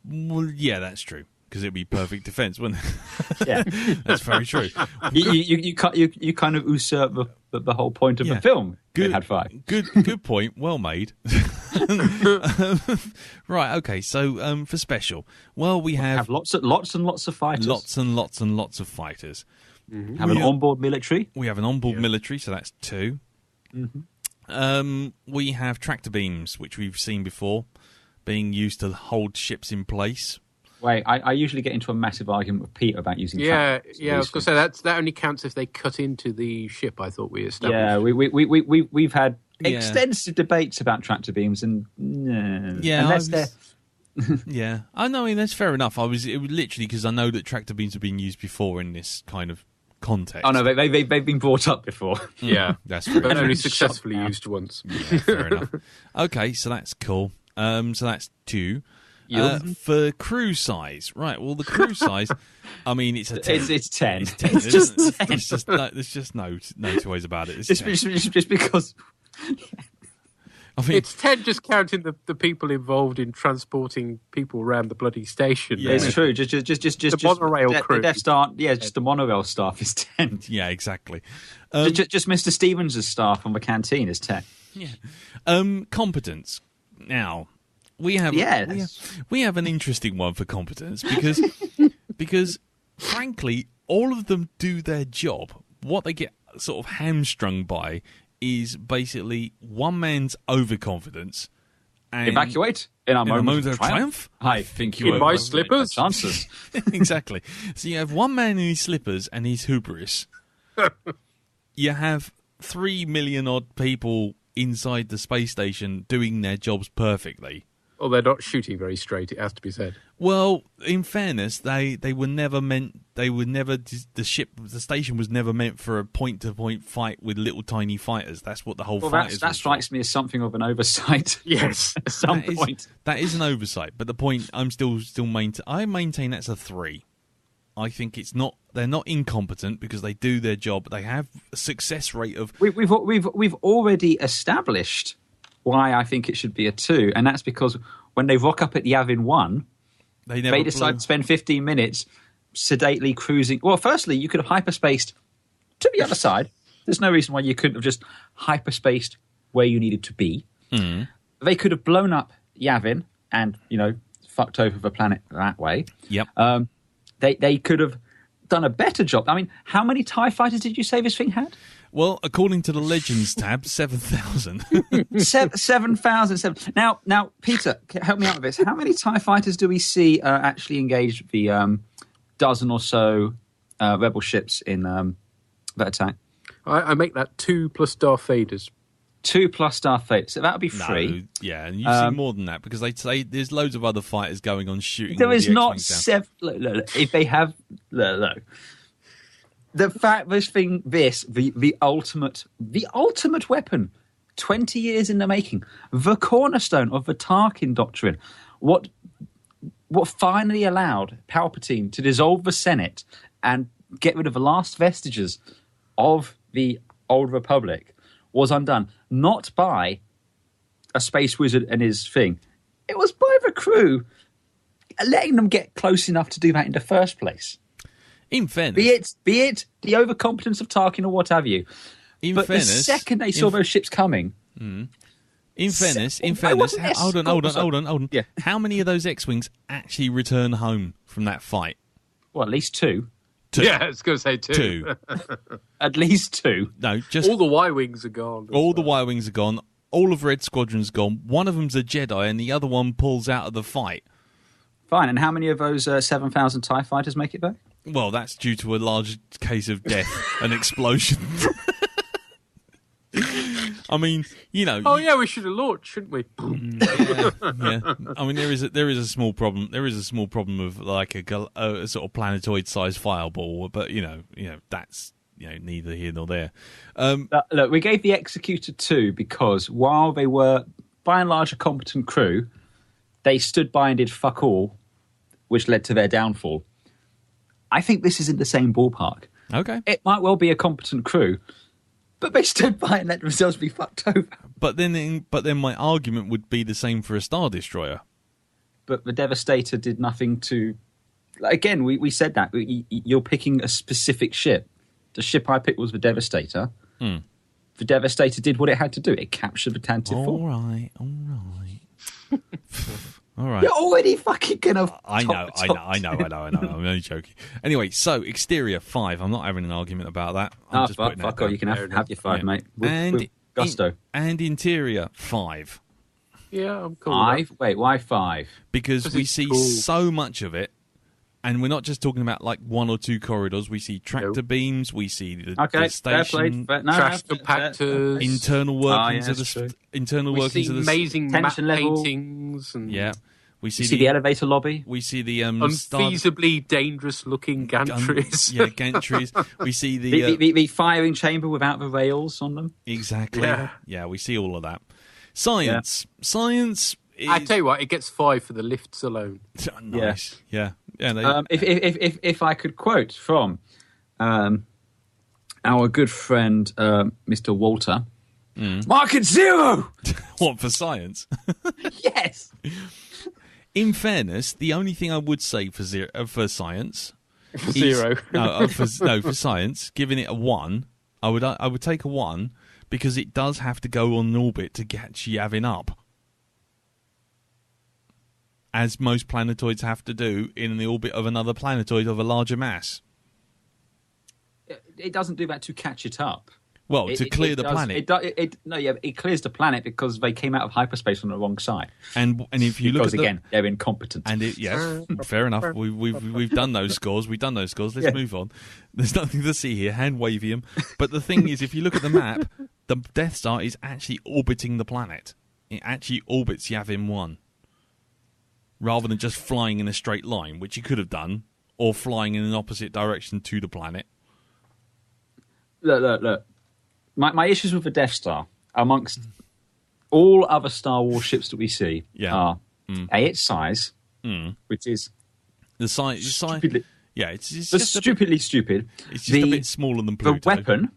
Well, yeah, that's true, because it'd be perfect defense, wouldn't it? Yeah, that's very true. You kind of usurp the whole point of the film. Good, it had 5. Good point. Well made. Right. Okay. So for special, well, we have lots and lots of fighters. Lots and lots of fighters. Mm-hmm. Have an onboard military. We have an onboard military, so that's 2. Mm-hmm. We have tractor beams, which we've seen before, being used to hold ships in place. Wait, I usually get into a massive argument with Peter about using tractors. Yeah, I was going to say that only counts if they cut into the ship, I thought we established. Yeah, we've had extensive debates about tractor beams, and yeah, I know. I mean, that's fair enough. It was literally because I know that tractor beams have been used before in this kind of context. Oh no, they've been brought up before. Yeah, that's true. But only successfully used once. Yeah, fair enough. Okay, so that's cool. So that's 2. For crew size, right? Well, the crew size, I mean, it's a 10. It's 10. It's 10. There's just no two ways about it. Just because. I mean, it's 10 just counting the people involved in transporting people around the bloody station. Yeah, it's true. Just the monorail crew. The Death Star, just the monorail staff is 10. Yeah, exactly. Just Mr. Stevens' staff on the canteen is 10. Yeah. Competence. Now, we have an interesting one for competence because frankly, all of them do their job. What they get sort of hamstrung by is basically one man's overconfidence. And evacuate in a moment of triumph. I think you in my slippers. Chances. Exactly. So you have one man in his slippers and his hubris. You have 3 million odd people inside the space station doing their jobs perfectly. Well, they're not shooting very straight, it has to be said. Well, in fairness, they were never meant they were never the station was never meant for a point-to-point fight with little tiny fighters. That's what the whole fight is. That strikes me as something of an oversight. Yes, at some point. That is an oversight, but the point I maintain that's a 3. I think they're not incompetent because they do their job. They have a success rate of. We've already established why I think it should be a 2, and that's because when they rock up at Yavin 1, they decide to spend 15 minutes sedately cruising. Well, firstly, you could have hyperspaced to the other side. There's no reason why you couldn't have just hyperspaced where you needed to be. Mm. They could have blown up Yavin and, fucked over the planet that way. Yep. They could have done a better job. I mean, how many TIE fighters did you say this thing had? Well, according to the Legends tab, 7,000. 7,000. Now, Peter, help me out with this. How many TIE fighters do we see actually engage the dozen or so rebel ships in that attack? I make that 2 plus Darth Vader's. 2 plus Darth Vader. So that would be 3. No, yeah, and you see more than that because they say there's loads of other fighters going on shooting. There is not 7. Look, if they have look. The fact the ultimate weapon, 20 years in the making, the cornerstone of the Tarkin doctrine, what finally allowed Palpatine to dissolve the Senate and get rid of the last vestiges of the Old Republic was undone, not by a space wizard and his thing. It was by the crew letting them get close enough to do that in the first place. In fairness, be it the overcompetence of Tarkin or what have you. The second they saw those ships coming. In fairness, hold on. Yeah. How many of those X-wings actually return home from that fight? Well, at least 2. Yeah, I was going to say 2. At least 2. No, just all the Y-wings are gone. All the Y-wings are gone. All of Red Squadron's gone. One of them's a Jedi, and the other one pulls out of the fight. Fine. And how many of those 7,000 TIE fighters make it back? Well, that's due to a large case of death and explosion. I mean, Oh yeah, we should have launched, shouldn't we? Yeah. I mean, there is a small problem. There is a small problem of like a sort of planetoid-sized fireball, but that's neither here nor there. Look, we gave the Executor 2 because while they were by and large a competent crew, they stood by and did fuck all, which led to their downfall. I think this is in the same ballpark. Okay. It might well be a competent crew, but they stood by and let themselves be fucked over. But then my argument would be the same for a Star Destroyer. But the Devastator did nothing to... Again, we said that. You're picking a specific ship. The ship I picked was the Devastator. The Devastator did what it had to do. It captured the Tantive 4. All right. All right. You're already fucking gonna... I know. I'm only joking. Anyway, so exterior 5. I'm not having an argument about that. I'm just putting fuck off. You can have your 5, mate. With gusto. And interior 5. Yeah, I'm cool. 5? Wait, why 5? Because we see so much of it, and we're not just talking about like 1 or 2 corridors. We see tractor beams. We see the station, trash compactors, internal workings of the amazing map paintings, and we see the elevator lobby. We see the unfeasibly dangerous-looking gantries. Gantries. We see the firing chamber without the rails on them. Exactly. Yeah, we see all of that. Science. I tell you what, it gets 5 for the lifts alone. Nice. Yeah. If I could quote from our good friend Mr. Walter, market 0. What, for science? Yes. In fairness, the only thing I would say for science, Zero. For science, giving it a 1, I would take a 1 because it does have to go on an orbit to catch Yavin up. As most planetoids have to do in the orbit of another planetoid of a larger mass. It doesn't do that to catch it up. Well, to clear the planet. It clears the planet because they came out of hyperspace on the wrong side. And if you look at again, they're incompetent. And fair enough. We've done those scores. Let's move on. There's nothing to see here. Hand wavium. But the thing is, if you look at the map, the Death Star is actually orbiting the planet. It actually orbits Yavin 1. Rather than just flying in a straight line, which you could have done, or flying in an opposite direction to the planet. Look. My issues with the Death Star, amongst all other Star Wars ships that we see, are its size, which is the size. Stupidly, it's just stupidly stupid. It's just a bit smaller than Pluto. The weapon,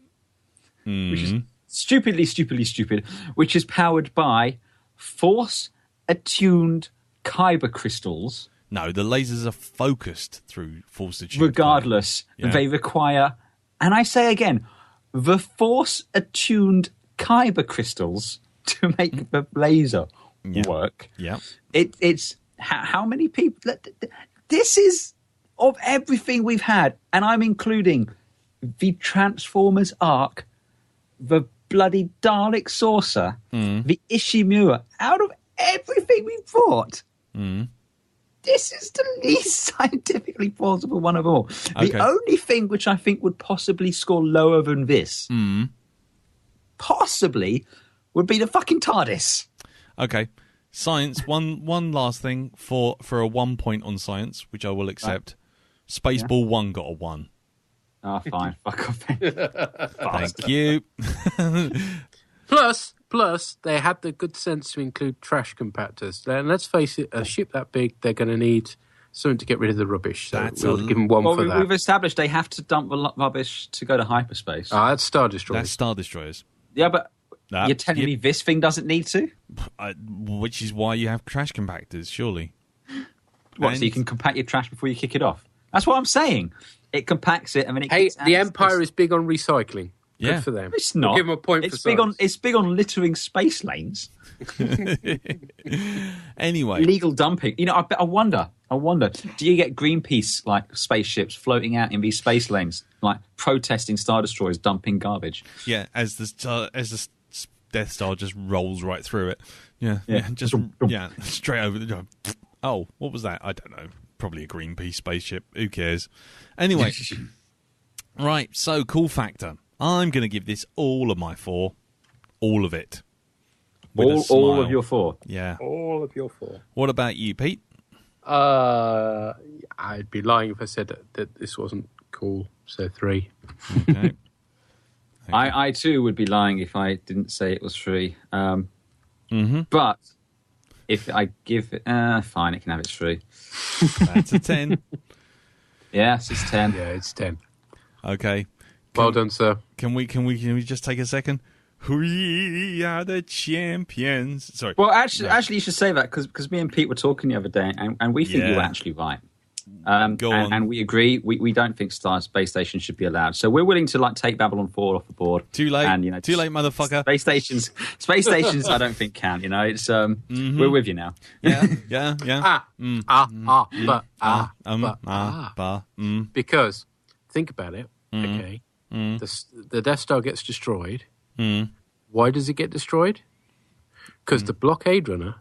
which is stupidly stupid, which is powered by force-attuned kyber crystals. No, the lasers are focused through force-attuned. Regardless, they require, and I say again, the force-attuned kyber crystals to make the laser work. Yeah. It's how many people... This is of everything we've had, and I'm including the Transformers Arc, the bloody Dalek Saucer, the Ishimura. Out of everything we've bought, this is the least scientifically plausible one of all. Okay. The only thing which I think would possibly score lower than this, possibly, would be the fucking TARDIS. Okay. Science, one last thing for a 1 point on science, which I will accept. Spaceball 1 got a 1. Oh, fine. Fuck off. Thank you. Plus, they had the good sense to include trash compactors. And let's face it, a ship that big, they're going to need something to get rid of the rubbish. So we'll give them one for that. We've established they have to dump the rubbish to go to hyperspace. That's Star Destroyers. That's Star Destroyers. Yeah, but you're telling me this thing doesn't need to? Which is why you have trash compactors, surely. What, so you can compact your trash before you kick it off? That's what I'm saying. It compacts it, and then it Hey, gets the Empire is big on recycling. Yeah. Good for them. It's not. We'll give them a point it's for big science. It's big on littering space lanes. Anyway. Illegal dumping. You know, I wonder, do you get Greenpeace, like, spaceships floating out in these space lanes, like, protesting Star Destroyers dumping garbage? Yeah, as the Death Star just rolls right through it. Yeah. Straight over the... Oh, what was that? I don't know. Probably a Greenpeace spaceship. Who cares? Anyway. Right, so cool factor. I'm going to give this all of my 4. All of it. All of your 4? Yeah. All of your 4. What about you, Pete? I'd be lying if I said that this wasn't cool. So 3. Okay. I too would be lying if I didn't say it was 3. But if I give it... fine, it can have its 3. That's a 10. Yes, it's 10. Yeah, it's 10. Okay. Well done, sir. Can we just take a second? We are the champions. Sorry. Well, actually, you should say that because me and Pete were talking the other day, and we think you were actually right. Go on. And we agree. We don't think Space Station should be allowed. So we're willing to take Babylon 4 off the board. Too late. And, too late, motherfucker. Space stations. I don't think count. It's we're with you now. Yeah. Because think about it. Okay, the Death Star gets destroyed. Why does it get destroyed? Because the Blockade Runner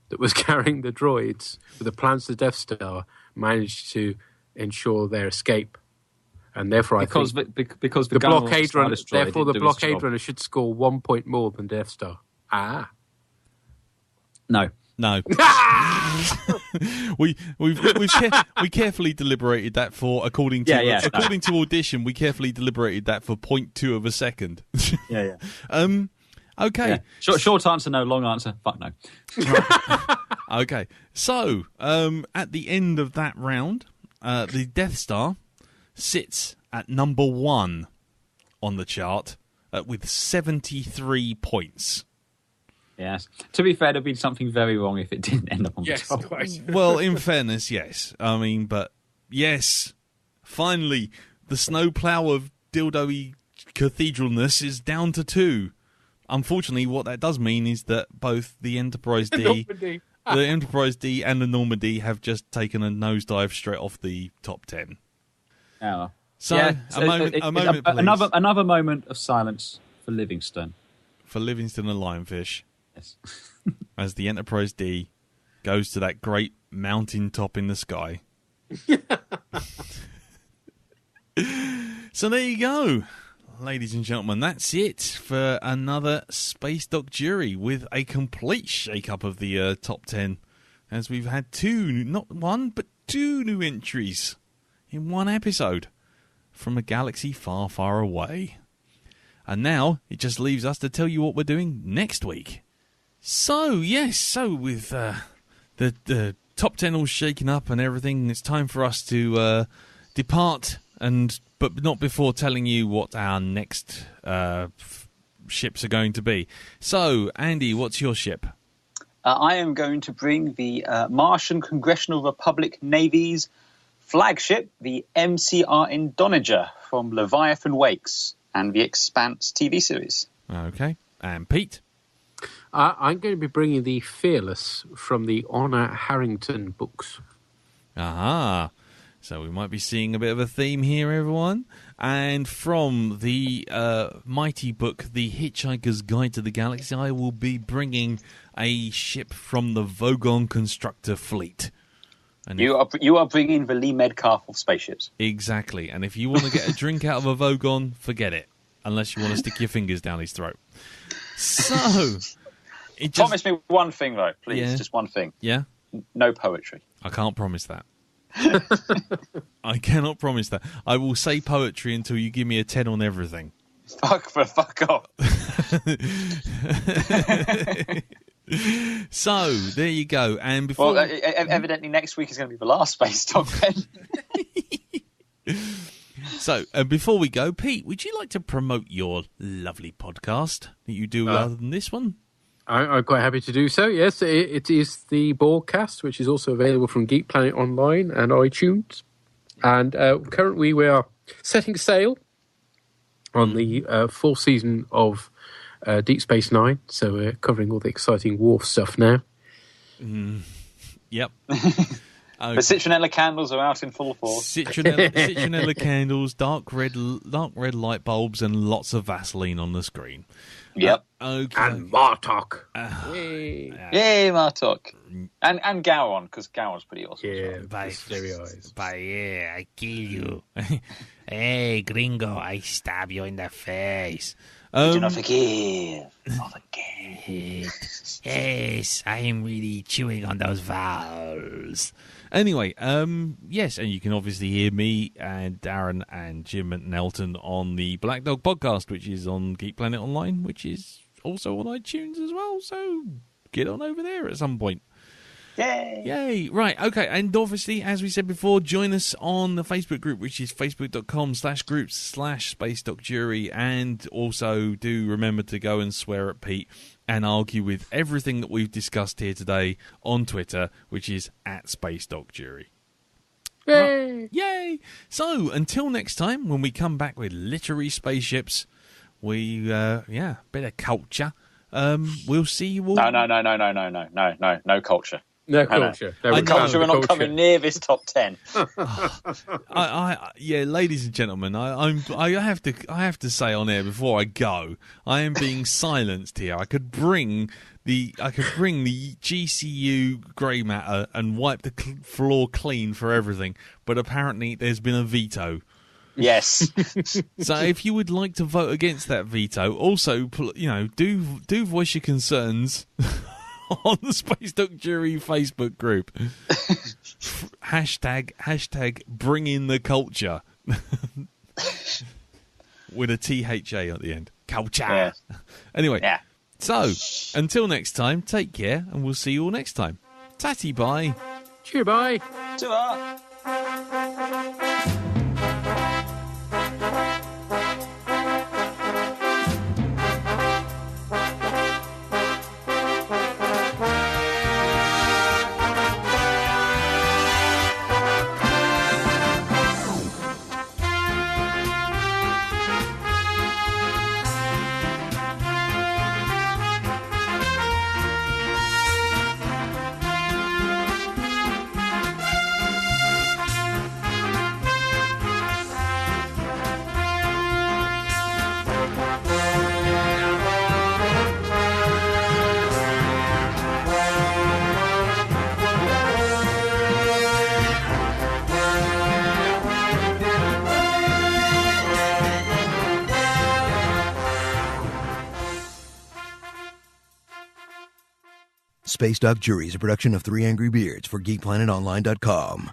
that was carrying the droids with the plans to the Death Star managed to ensure their escape, and therefore because the Blockade Runner. Therefore, the Blockade Runner should score 1 point more than Death Star. No. we carefully deliberated that for according to Audition. We carefully deliberated that for 0.2 of a second. Yeah. Okay. Yeah. Short answer, no. Long answer, fuck no. Okay. So at the end of that round, the Death Star sits at number 1 on the chart with 73 points. Yes. To be fair, there'd be something very wrong if it didn't end up on the top. Well, in fairness, yes. I mean, but yes, finally, the snowplow of dildo-y cathedralness is down to 2. Unfortunately, what that does mean is that both the Enterprise D, the Enterprise D and the Normandy have just taken a nosedive straight off the top 10. Oh. So, yeah, a moment, please. Another moment of silence for Livingston. For Livingston and Lionfish. Yes. As the Enterprise D goes to that great mountain top in the sky. So there you go, ladies and gentlemen. That's it for another Space Dock Jury with a complete shake-up of the top 10, as we've had 2, not 1, but 2 new entries in one episode from a galaxy far, far away. And now it just leaves us to tell you what we're doing next week. So with the top 10 all shaken up and everything, it's time for us to depart, but not before telling you what our next ships are going to be. So, Andy, what's your ship? I am going to bring the Martian Congressional Republic Navy's flagship, the MCR Indoneger from Leviathan Wakes and the Expanse TV series. Okay. And Pete? I'm going to be bringing the Fearless from the Honor Harrington books. Aha. So we might be seeing a bit of a theme here, everyone. And from the mighty book, The Hitchhiker's Guide to the Galaxy, I will be bringing a ship from the Vogon Constructor Fleet. And you are bringing the Lee Metcalf of spaceships. Exactly. And if you want to get a drink out of a Vogon, forget it. Unless you want to stick your fingers down his throat. So... Promise me one thing, though, please. Yeah. Just one thing. Yeah? No poetry. I can't promise that. I cannot promise that. I will say poetry until you give me a 10 on everything. Fuck off. So, there you go. And before... Well, evidently next week is going to be the last Space Dog then. So, before we go, Pete, would you like to promote your lovely podcast that you do rather than this one? I'm quite happy to do so, yes. It is the broadcast, which is also available from Geek Planet Online and iTunes. And currently we are setting sail on the fourth season of Deep Space Nine. So we're covering all the exciting Worf stuff now. Yep. The citronella candles are out in full force. Citronella candles, dark red light bulbs, and lots of Vaseline on the screen. Yep. Okay. And Martok. Yay, Martok. And Gowron, because Gowron's pretty awesome. Yeah, Bye. scary eyes. Bye, yeah, I kill you. Hey, gringo, I stab you in the face. Do not forgive. Not forget. Yes, I am really chewing on those vowels. Anyway, yes, and you can obviously hear me and Darren and Jim and Nelton on the Black Dog podcast, which is on Geek Planet Online, which is also on iTunes as well. So get on over there at some point. Yay! Yay! Right, okay, and obviously, as we said before, join us on the Facebook group, which is facebook.com/groups/SpaceDocJury, and also do remember to go and swear at Pete and argue with everything that we've discussed here today on Twitter, which is @SpaceDocJury. Yay! Yay! So, until next time, when we come back with literary spaceships, we, bit of culture, we'll see you all... No culture. No culture. No. Culture, we're not coming near this top 10. Ladies and gentlemen, I have to say on air before I go, I am being silenced here. I could bring the GCU grey matter and wipe the floor clean for everything, but apparently there's been a veto. Yes. So if you would like to vote against that veto, also do voice your concerns on the Space Doc Jury Facebook group. hashtag bring in the culture. With a THA at the end. Culture. Yeah. Anyway. Yeah. So, until next time, take care, and we'll see you all next time. Tatty bye. Cheer bye. Ta-ra. Space Doc Jury is a production of 3 Angry Beards for GeekPlanetOnline.com.